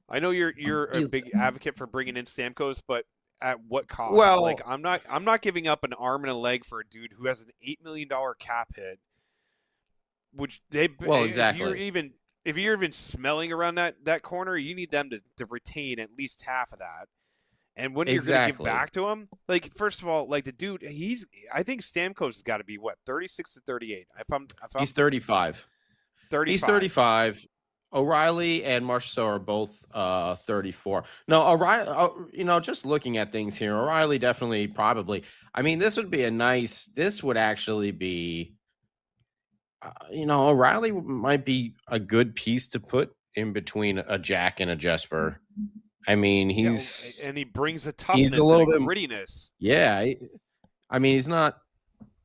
I know you're a big advocate for bringing in Stamkos, but at what cost? Well, like I'm not giving up an arm and a leg for a dude who has an $8 million cap hit. Which exactly. If you're even smelling around that corner, you need them to retain at least half of that. And when you're going to give back to him, like, first of all, like the dude, I think Stamkos has got to be what, 36 to 38. He's 35. 35. He's 35. O'Reilly and Marchessault are both 34. No, O'Reilly, just looking at things here, O'Reilly definitely probably. I mean, this would actually be, O'Reilly might be a good piece to put in between a Jack and a Jesper. I mean, and he brings a toughness, he's a little bit grittiness. Yeah, I mean, he's not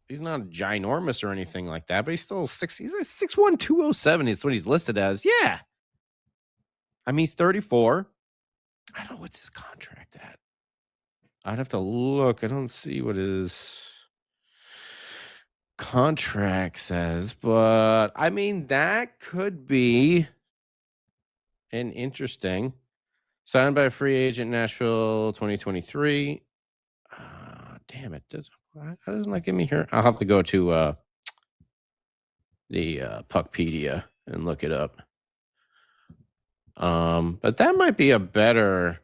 ginormous or anything like that, but he's still 6'1", 207 is what he's listed as. Yeah. I mean, he's 34. I don't know what's his contract at. I'd have to look. I don't see what his contract says, but I mean, that could be an interesting. Signed by a free agent, Nashville, 2023. Damn it! Doesn't that give me here? I'll have to go to the Puckpedia and look it up. But that might be a better.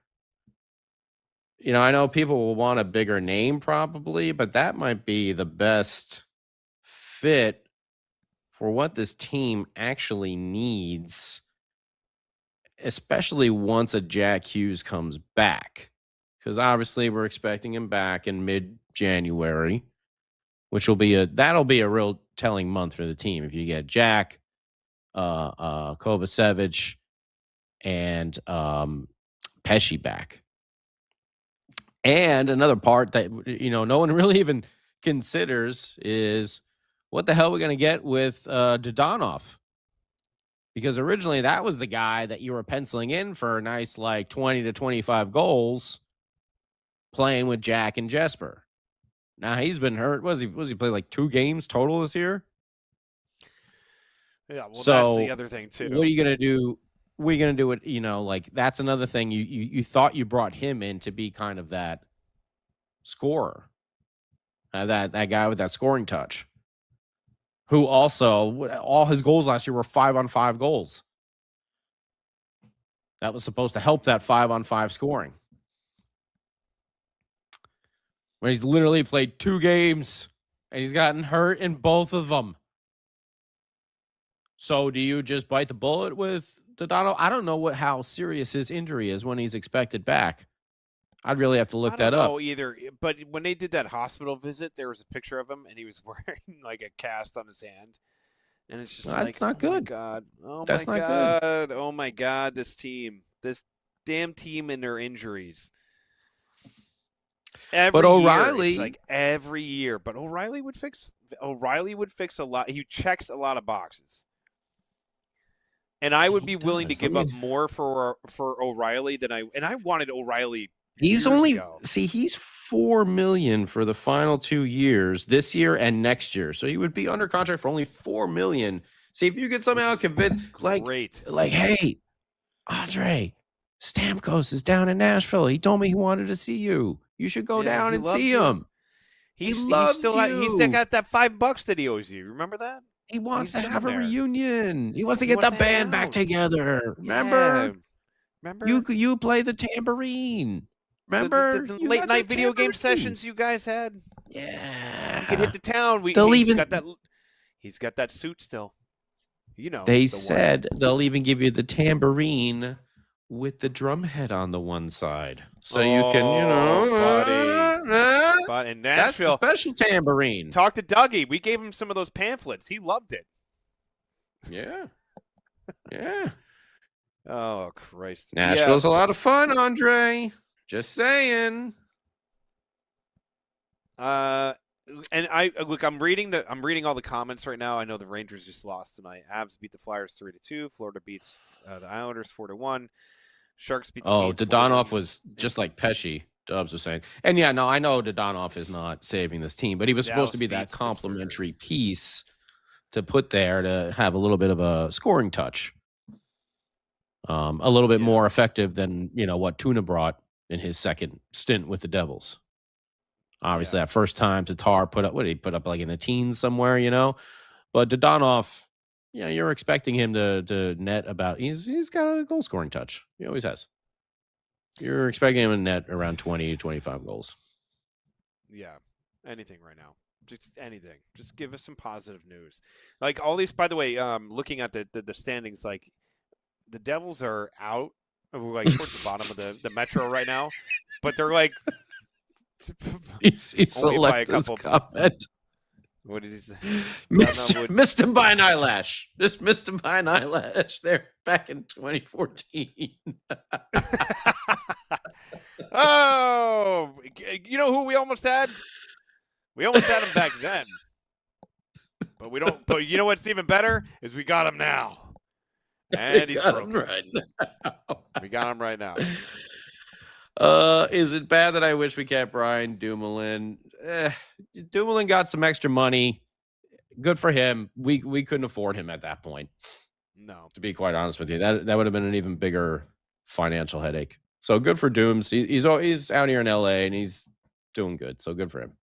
I know people will want a bigger name probably, but that might be the best fit for what this team actually needs, especially once a Jack Hughes comes back. Because obviously we're expecting him back in mid-January, which that'll be a real telling month for the team. If you get Jack, Kovacevic, and Pesci back. And another part that no one really even considers is what the hell we're going to get with Dodonov. Because originally that was the guy that you were penciling in for a nice 20 to 25 goals playing with Jack and Jesper. Now he's been hurt. Was he played 2 games total this year? Yeah, well, so that's the other thing too. What are you going to do? We're going to do it, that's another thing. You thought you brought him in to be kind of that scorer, that guy with that scoring touch, who also, all his goals last year were 5-on-5 goals. That was supposed to help that 5-on-5 scoring. When he's literally played 2 games and he's gotten hurt in both of them. So do you just bite the bullet with Dodano? I don't know how serious his injury is when he's expected back. I'd really have to look that up. I don't know either, but when they did that hospital visit, there was a picture of him and he was wearing a cast on his hand. And it's just that's not good. My God. Oh that's my not God. Good. Oh my God, this damn team and their injuries. Every O'Reilly, year, it's every year. But O'Reilly would fix a lot. He checks a lot of boxes. And I would be willing to give up more for O'Reilly than I wanted O'Reilly. He's he's $4 million for the final 2 years, this year and next year. So he would be under contract for only $4 million. See, if you could somehow convince, hey, Andre, Stamkos is down in Nashville. He told me he wanted to see you. You should go down and see him. He loves you. He's still got that $5 that he owes you. Remember that? He wants to have a reunion. He wants to get the band back together. Remember? Remember? You play the tambourine. Remember the late night video game sessions you guys had? Yeah. You could hit the town. He's got that suit still. They said they'll even give you the tambourine with the drum head on the one side. So you can, buddy. But in Nashville, that's the special tambourine. Talk to Dougie. We gave him some of those pamphlets. He loved it. Yeah. Yeah. Oh, Christ. Nashville's a lot of fun, Andre. Just saying. And I'm reading all the comments right now. I know the Rangers just lost tonight. Avs beat the Flyers 3-2. Florida beats the Islanders 4-1. Sharks beat the Canes. Dodonov was just like Pesci, Dubs was saying. And I know Dodonov is not saving this team, but he was supposed to be that complimentary piece to put there to have a little bit of a scoring touch. A little bit more effective than, what Tuna brought in his second stint with the Devils. Obviously, that first time Tatar put up, what did he put up, in the teens somewhere, But Dodonov, you're expecting him to net about, he's got a goal scoring touch. He always has. You're expecting him to net around 20 to 25 goals. Yeah, anything right now. Just anything. Just give us some positive news. All these, by the way, looking at the standings, the Devils are out. We're towards the bottom of the Metro right now, but they're he's only by a couple. Comment. What did he say? Missed him by an eyelash. Just missed him by an eyelash there back in 2014. Oh, you know who we almost had? We almost had him back then, but we don't. But you know what's even better is we got him now. And he's broken. Right now. We got him right now. Is it bad that I wish we kept Brian Dumoulin? Dumoulin got some extra money. Good for him. We couldn't afford him at that point. No, to be quite honest with you, that would have been an even bigger financial headache. So good for Dooms. He's out here in LA and he's doing good. So good for him.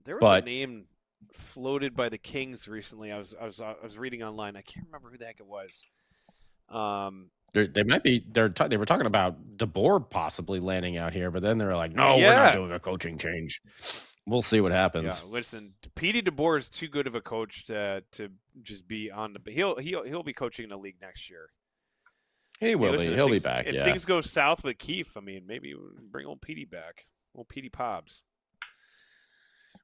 There was a name floated by the Kings recently. I was reading online. I can't remember who the heck it was. They might be. They were talking about DeBoer possibly landing out here, but then they're like, no, we're Yeah. not doing a coaching change. We'll see what happens. Yeah, listen, Petey DeBoer is too good of a coach to just be on the. He'll be coaching in the league next year. He will be. He'll be back. If things go south with Keefe, I mean, maybe bring old Petey back. Old Petey Pobbs.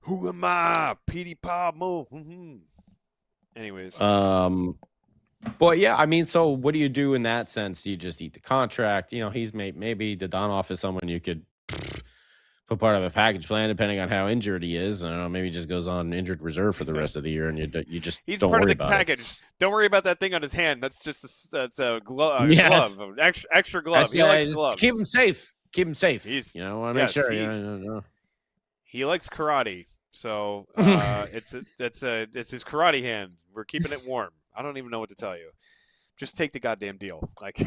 Who am I? Petey Pob Mo. Mm-hmm. Anyways. But yeah, I mean, so what do you do in that sense? You just eat the contract. You know, he's maybe Donoff is someone you could put part of a package plan depending on how injured he is. I don't know, maybe he just goes on injured reserve for the rest of the year, and you just he's don't part worry of the about package. it. Don't worry about that thing on his hand. That's just a glove. Yes. Glove, extra glove. He likes gloves. Keep him safe. Keep him safe. He's, you know, I make sure. He likes karate, so it's his karate hand. We're keeping it warm. I don't even know what to tell you. Just take the goddamn deal. Like,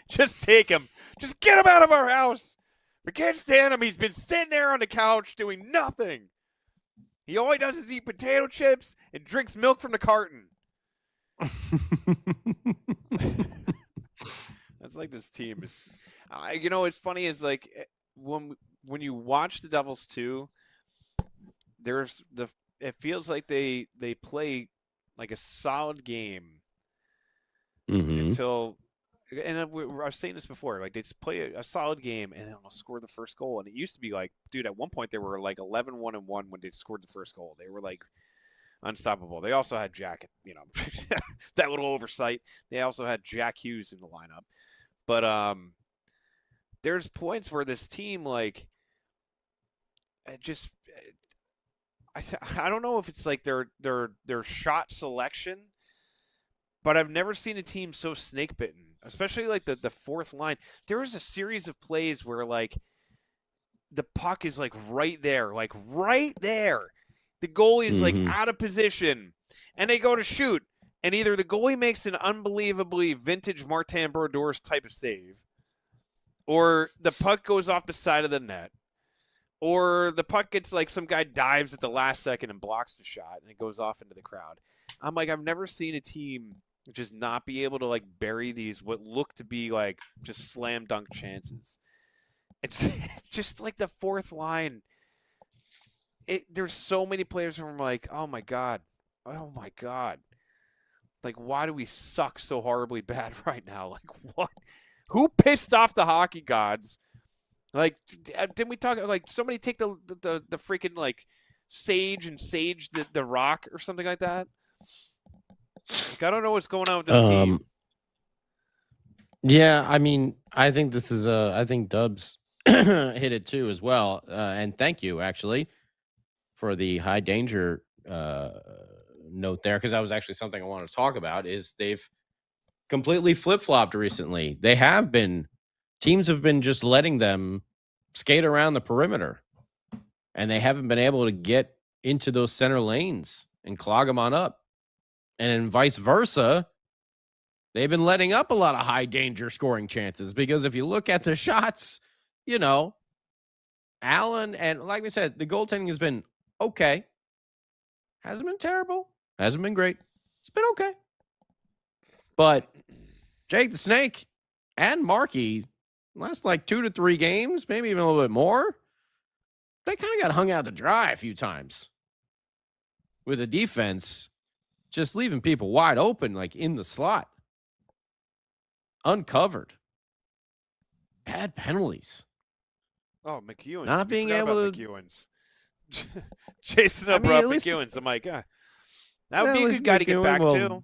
just take him. Just get him out of our house. We can't stand him. He's been sitting there on the couch doing nothing. All he does is eat potato chips and drinks milk from the carton. That's like this team is. You know, what's funny is like when you watch the Devils too. It feels like they play like a solid game until. And I was saying this before, like they just play a solid game and then they'll score the first goal. And it used to be like, dude, at one point they were like 11-1-1 when they scored the first goal. They were like unstoppable. They also had Jack, you know, that little oversight. They also had Jack Hughes in the lineup. But there's points where this team, like, just I don't know if it's like their shot selection. But I've never seen a team so snake bitten, especially like the fourth line. There was a series of plays where like the puck is like right there. The goalie is like out of position, and they go to shoot, and either the goalie makes an unbelievably vintage Martin Brodeur type of save, or the puck goes off the side of the net, or the puck gets like some guy dives at the last second and blocks the shot, and it goes off into the crowd. I'm like, I've never seen a team just not be able to like bury these what look to be like just slam dunk chances. It's just like the fourth line. There's so many players who are like, oh my god, like why do we suck so horribly bad right now? Like what? Who pissed off the hockey gods? Like didn't we talk like somebody take the freaking like sage the rock or something like that? Like, I don't know what's going on with this team. Yeah, I mean, I think this is I think Dubs hit it too as well. And thank you actually for the high danger note there, because that was actually something I wanted to talk about. Is they've completely flip-flopped recently. Teams have been just letting them skate around the perimeter, and they haven't been able to get into those center lanes and clog them on up. And then vice versa, they've been letting up a lot of high danger scoring chances, because if you look at the shots, you know, Allen, and like we said, the goaltending has been okay. Hasn't been terrible. Hasn't been great. It's been okay. But Jake the Snake and Markey, last like 2 to 3 games, maybe even a little bit more, they kind of got hung out to dry a few times with the defense just leaving people wide open, like in the slot. Uncovered. Bad penalties. Oh, McEwen's. Not being able to... McEwen's. Chasing up Rob McEwen's. I'm like, that would be a good guy to get back to.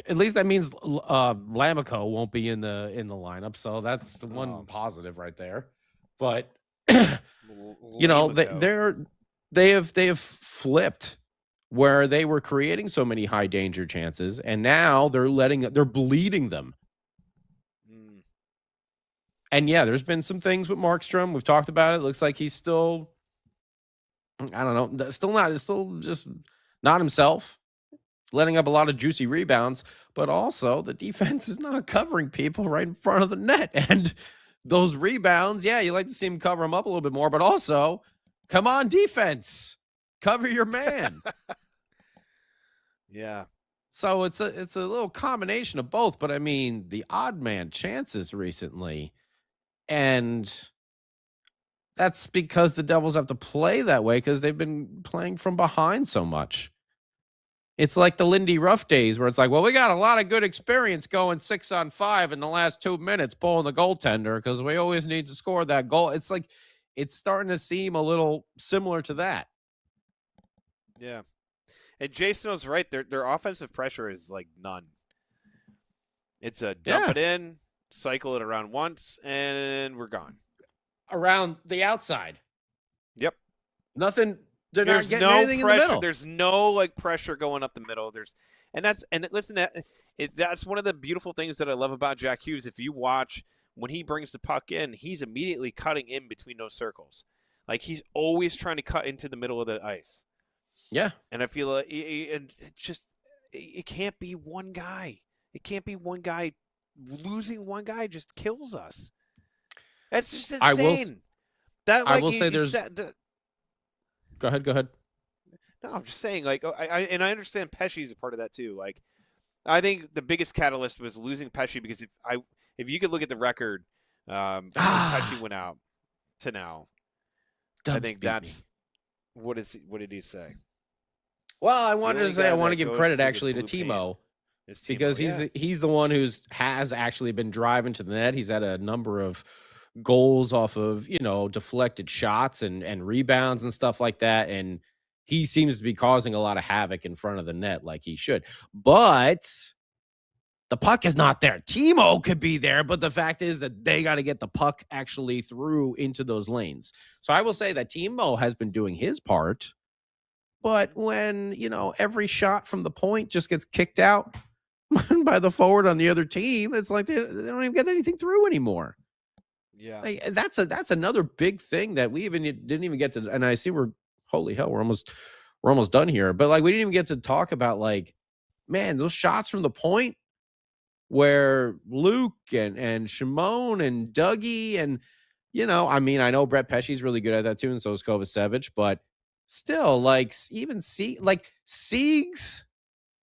At least that means Lamico won't be in the lineup, so that's the one positive right there. But you know, they have flipped where they were creating so many high danger chances, and now they're bleeding them. And yeah, there's been some things with Markstrom. We've talked about it. Looks like he's still, I don't know, still just not himself. Letting up a lot of juicy rebounds, but also the defense is not covering people right in front of the net. And those rebounds, yeah, you like to see him cover them up a little bit more, but also, come on, defense, cover your man. Yeah. So it's a little combination of both, but I mean the odd man chances recently, and that's because the Devils have to play that way because they've been playing from behind so much. It's like the Lindy Ruff days where it's like, well, we got a lot of good experience going 6-on-5 in the last 2 minutes, pulling the goaltender because we always need to score that goal. It's like it's starting to seem a little similar to that. Yeah. And Jason was right. Their offensive pressure is like none. It's a dump Yeah. it in, cycle it around once, and we're gone. Around the outside. Yep. Nothing. They're There's not getting no anything pressure. in the middle. There's no like pressure going up the middle. Listen, that's one of the beautiful things that I love about Jack Hughes. If you watch when he brings the puck in, he's immediately cutting in between those circles. Like he's always trying to cut into the middle of the ice. Yeah. And I feel like it can't be one guy. It can't be one guy. Losing one guy just kills us. That's just insane. I will say there's. Go ahead. No, I'm just saying, like, I understand Pesci's a part of that too. Like, I think the biggest catalyst was losing Pesci because if you could look at the record, when Pesci went out to now, Dubs I think that's what did he say? Well, I wanted to say I want to give credit to actually to Timo It's because Timo, he's the one has actually been driving to the net. He's had a number of goals off of deflected shots and rebounds and stuff like that, and he seems to be causing a lot of havoc in front of the net like he should. But the puck is not there. Timo could be there, but the fact is that they got to get the puck actually through into those lanes. So I will say that Timo has been doing his part. But when, every shot from the point just gets kicked out by the forward on the other team, it's like they don't even get anything through anymore. Yeah. Like, that's another big thing that we didn't even get to. And I see holy hell, we're almost done here. But like, we didn't even get to talk about like, man, those shots from the point where Luke and Shimon and Dougie and, I mean, I know Brett Pesci's really good at that too. And so is Kovacevic, but still, like, even Siegs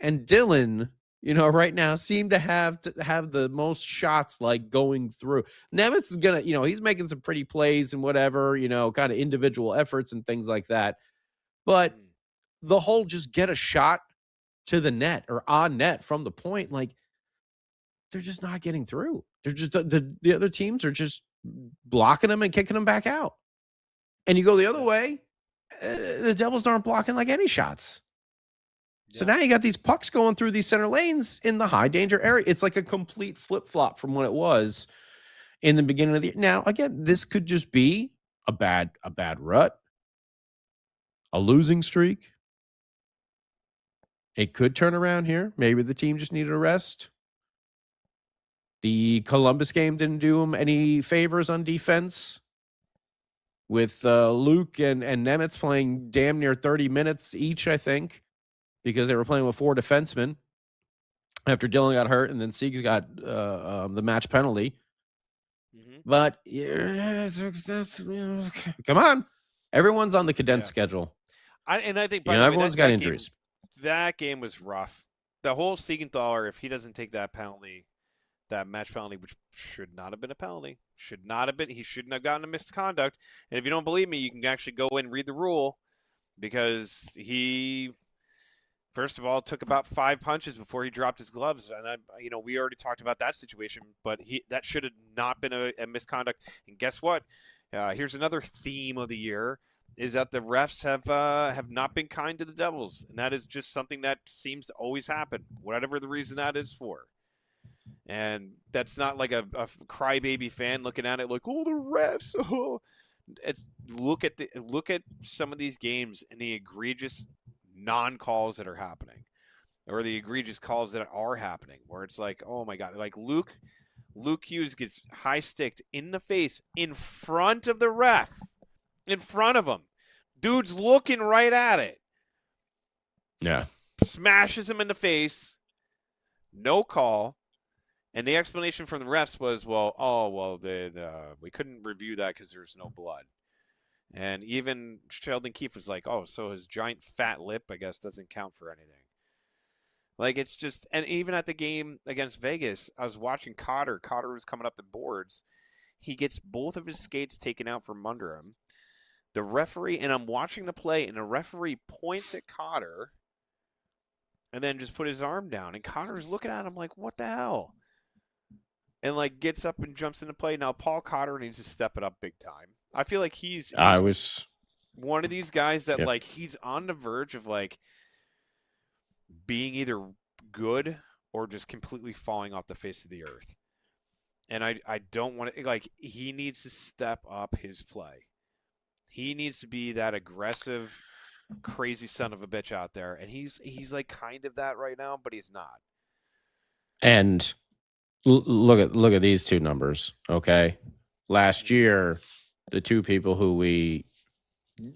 and Dylan, right now seem to have the most shots like going through. Nemitz is gonna, he's making some pretty plays and whatever, kind of individual efforts and things like that. But the whole just get a shot to the net or on net from the point, like they're just not getting through. They're just the other teams are just blocking them and kicking them back out. And you go the other way, the Devils aren't blocking like any shots. So now you got these pucks going through these center lanes in the high danger area. It's like a complete flip-flop from what it was in the beginning of the year. Now, again, this could just be a bad rut, a losing streak. It could turn around here. Maybe the team just needed a rest. The Columbus game didn't do them any favors on defense with Luke and Nemitz playing damn near 30 minutes each, I think, because they were playing with 4 defensemen after Dylan got hurt and then Siegs got the match penalty. Mm-hmm. But come on. Everyone's on the condensed schedule. I think everyone's got injuries. That game was rough. The whole Siegenthaler, if he doesn't take that penalty, that match penalty, which should not have been a penalty, he shouldn't have gotten a misconduct. And if you don't believe me, you can actually go and read the rule because he, first of all, took about 5 punches before he dropped his gloves. And we already talked about that situation, but that should have not been a misconduct. And guess what? Here's another theme of the year is that the refs have not been kind to the Devils. And that is just something that seems to always happen, whatever the reason that is for. And that's not like a crybaby fan looking at it like, oh, the refs. Oh. It's look at some of these games and the egregious non-calls that are happening, or the egregious calls that are happening, where it's like, oh my god, like Luke Hughes gets high sticked in the face in front of the ref, in front of him. Dude's looking right at it. Yeah, smashes him in the face. No call. And the explanation from the refs was, we couldn't review that because there's no blood. And even Sheldon Keefe was like, oh, so his giant fat lip, I guess, doesn't count for anything. Like, it's just, and even at the game against Vegas, I was watching Cotter. Cotter was coming up the boards. He gets both of his skates taken out from under him. The referee, and I'm watching the play, and the referee points at Cotter and then just put his arm down. And Cotter's looking at him like, what the hell? And, like, gets up and jumps into play. Now, Paul Cotter needs to step it up big time. I feel like he's one of these guys that, like, he's on the verge of, like, being either good or just completely falling off the face of the earth. And I don't want to, like, he needs to step up his play. He needs to be that aggressive, crazy son of a bitch out there. And he's like kind of that right now, but he's not. And look at these two numbers, okay? Last year, the two people who we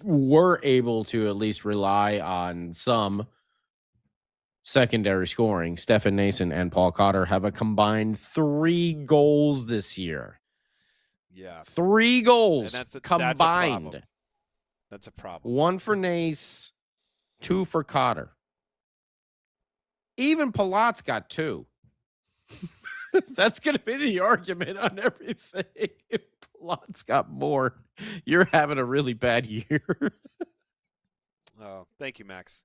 were able to at least rely on some secondary scoring, Stefan Nason and Paul Cotter, have a combined 3 goals this year. Yeah. 3 goals and combined. That's a problem. 1 for Nace, 2 for Cotter. Even Palat's got 2. That's going to be the argument on everything. If Palat's got more, you're having a really bad year. Oh, thank you, Max.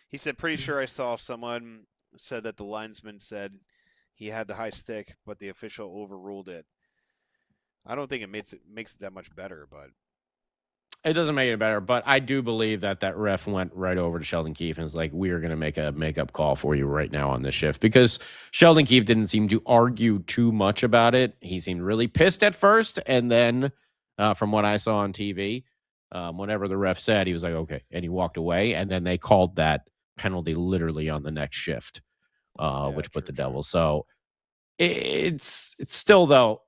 He said, pretty sure I saw someone said that the linesman said he had the high stick, but the official overruled it. I don't think it makes it that much better, but it doesn't make it better. But I do believe that ref went right over to Sheldon Keefe and was like, we are going to make a makeup call for you right now on this shift, because Sheldon Keefe didn't seem to argue too much about it. He seemed really pissed at first. And then from what I saw on TV, whenever the ref said, he was like, okay. And he walked away. And then they called that penalty literally on the next shift, which put the Devils. So it's still, though,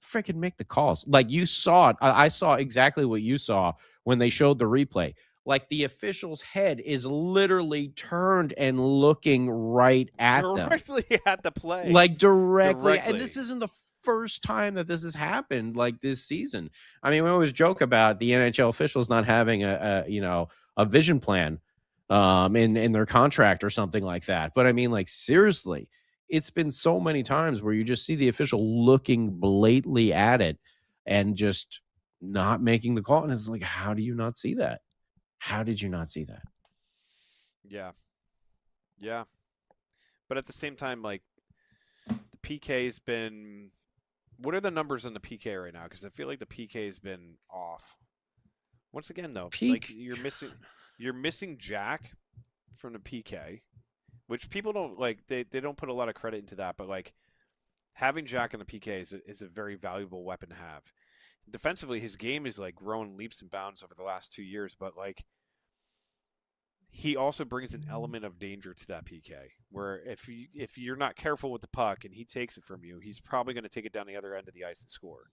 freaking make the calls. Like, you saw it. I saw exactly what you saw when they showed the replay. Like, the official's head is literally turned and looking right at them. Directly at the play. Like, directly. And this isn't the first time that this has happened, like, this season. I mean, we always joke about the NHL officials not having a vision plan in their contract or something like that. But I mean, like, seriously, it's been so many times where you just see the official looking blatantly at it and just not making the call. And it's like, how do you not see that? How did you not see that? Yeah. Yeah. But at the same time, like, the PK has been, what are the numbers on the PK right now? Because I feel like the PK has been off. Once again, though, like, you're missing Jack from the PK, which people don't like. They don't put a lot of credit into that, but like, having Jack in the PK is a very valuable weapon to have. Defensively, his game is like grown leaps and bounds over the last 2 years, but like, he also brings an element of danger to that PK, where if you're not careful with the puck and he takes it from you, he's probably going to take it down the other end of the ice and score.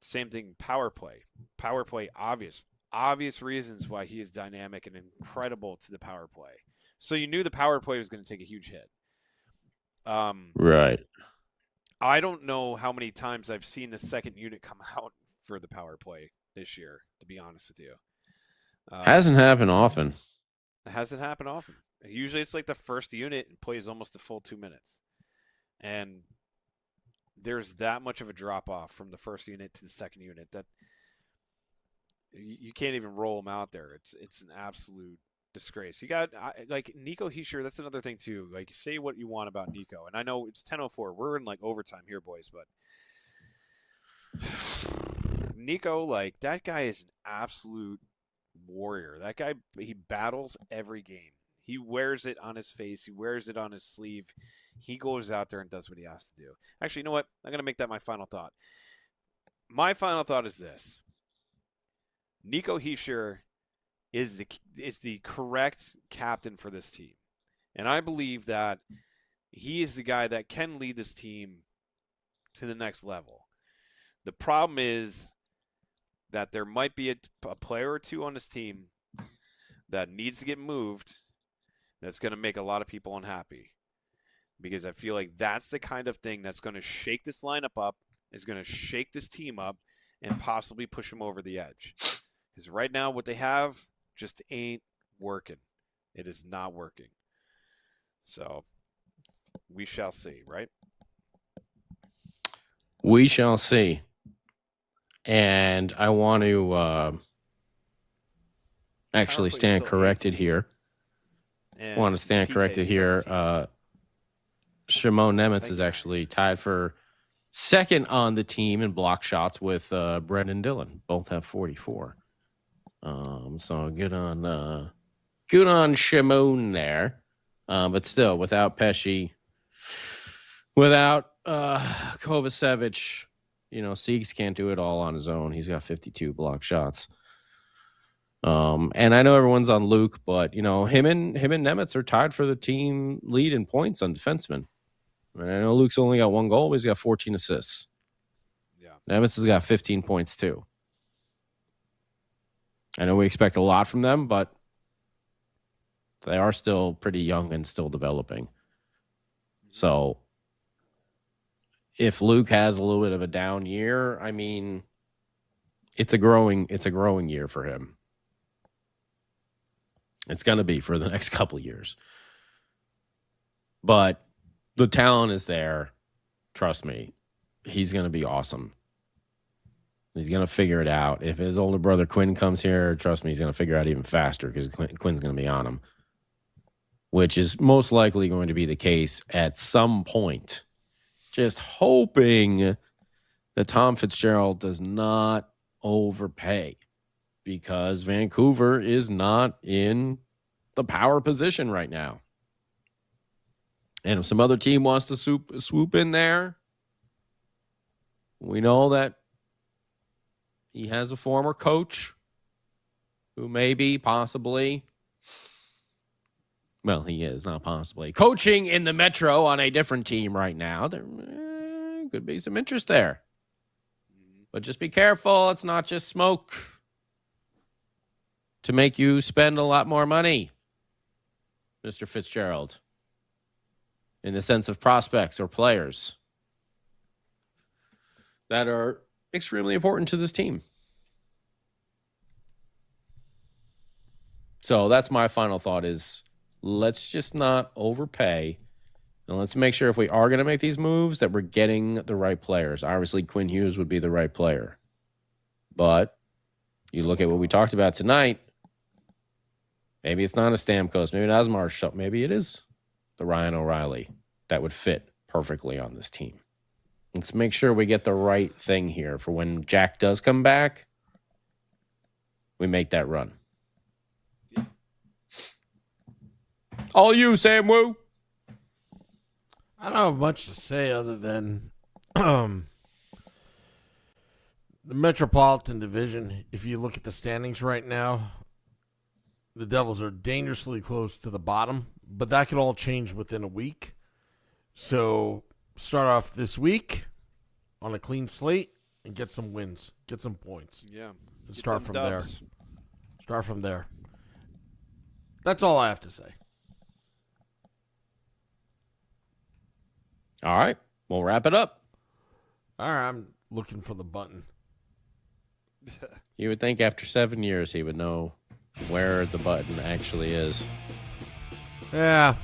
Same thing, power play. Power play, obvious reasons why he is dynamic and incredible to the power play. So you knew the power play was going to take a huge hit. Right. I don't know how many times I've seen the second unit come out for the power play this year, to be honest with you. Hasn't happened often. It hasn't happened often. Usually it's like the first unit plays almost a full 2 minutes. And there's that much of a drop-off from the first unit to the second unit that you can't even roll them out there. It's an absolute disgrace. You got, like, Nico Hischier, that's another thing, too. Like, say what you want about Nico. And I know it's 10:04. We're in, like, overtime here, boys, but Nico, like, that guy is an absolute warrior. That guy, he battles every game. He wears it on his face. He wears it on his sleeve. He goes out there and does what he has to do. Actually, you know what? I'm going to make that my final thought. My final thought is this. Nico Hischier is the correct captain for this team. And I believe that he is the guy that can lead this team to the next level. The problem is that there might be a player or two on this team that needs to get moved that's going to make a lot of people unhappy. Because I feel like that's the kind of thing that's going to shake this lineup up, is going to shake this team up, and possibly push them over the edge. Because right now what they have just ain't working. It is not working. So we shall see, right? We shall see. And I want to actually Power play's stand still corrected 8th. here. And Want to stand PK corrected 17th. here. Shimon Nemitz Thank is you, actually tied for second on the team in block shots with Brendan Dillon. Both have 44. So good on Shimon there. But still, without Pesci, without Kovacevic, Siegs can't do it all on his own. He's got 52 block shots. And I know everyone's on Luke, but him and Nemitz are tied for the team lead in points on defensemen. I mean, I know Luke's only got 1 goal, but he's got 14 assists. Yeah. Nemitz has got 15 points too. I know we expect a lot from them, but they are still pretty young and still developing. So if Luke has a little bit of a down year, I mean, it's a growing year for him. It's going to be for the next couple of years. But the talent is there. Trust me. He's going to be awesome. He's going to figure it out. If his older brother Quinn comes here, trust me, he's going to figure it out even faster because Quinn's going to be on him, which is most likely going to be the case at some point. Just hoping that Tom Fitzgerald does not overpay because Vancouver is not in the power position right now. And if some other team wants to swoop in there, we know that he has a former coach who maybe, possibly, well, he is, not possibly, coaching in the Metro on a different team right now. There could be some interest there. But just be careful. It's not just smoke to make you spend a lot more money, Mr. Fitzgerald, in the sense of prospects or players that are extremely important to this team. So that's my final thought is let's just not overpay. And let's make sure if we are going to make these moves that we're getting the right players. Obviously, Quinn Hughes would be the right player. But you look at what we talked about tonight, maybe it's not a Stamkos, maybe not a Marshall, maybe it is the Ryan O'Reilly that would fit perfectly on this team. Let's make sure we get the right thing here for when Jack does come back, we make that run. All you, Sam Wu. I don't have much to say other than the Metropolitan Division. If you look at the standings right now, the Devils are dangerously close to the bottom, but that could all change within a week. So start off this week on a clean slate and get some wins, get some points. Yeah. And start from there. Start from there. That's all I have to say. All right. We'll wrap it up. All right, I'm looking for the button. You would think after 7 years he would know where the button actually is. Yeah.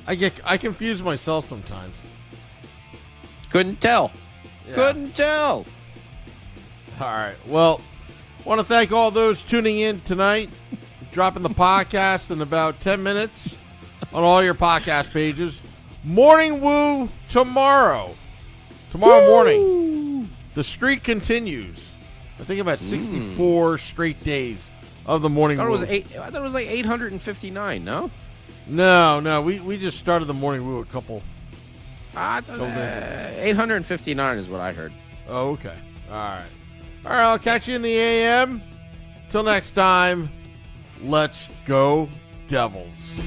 I confuse myself sometimes. Couldn't tell. Yeah. Couldn't tell. All right. Well, want to thank all those tuning in tonight. Dropping the podcast in about 10 minutes on all your podcast pages. Morning Woo tomorrow. Tomorrow morning. The streak continues. I think about 64 straight days of the Morning Woo. I thought it was like 859, no? No. We just started the Morning Woo a couple. 859 is what I heard. Oh, okay. All right. All right, I'll catch you in the AM. Till next time, let's go Devils.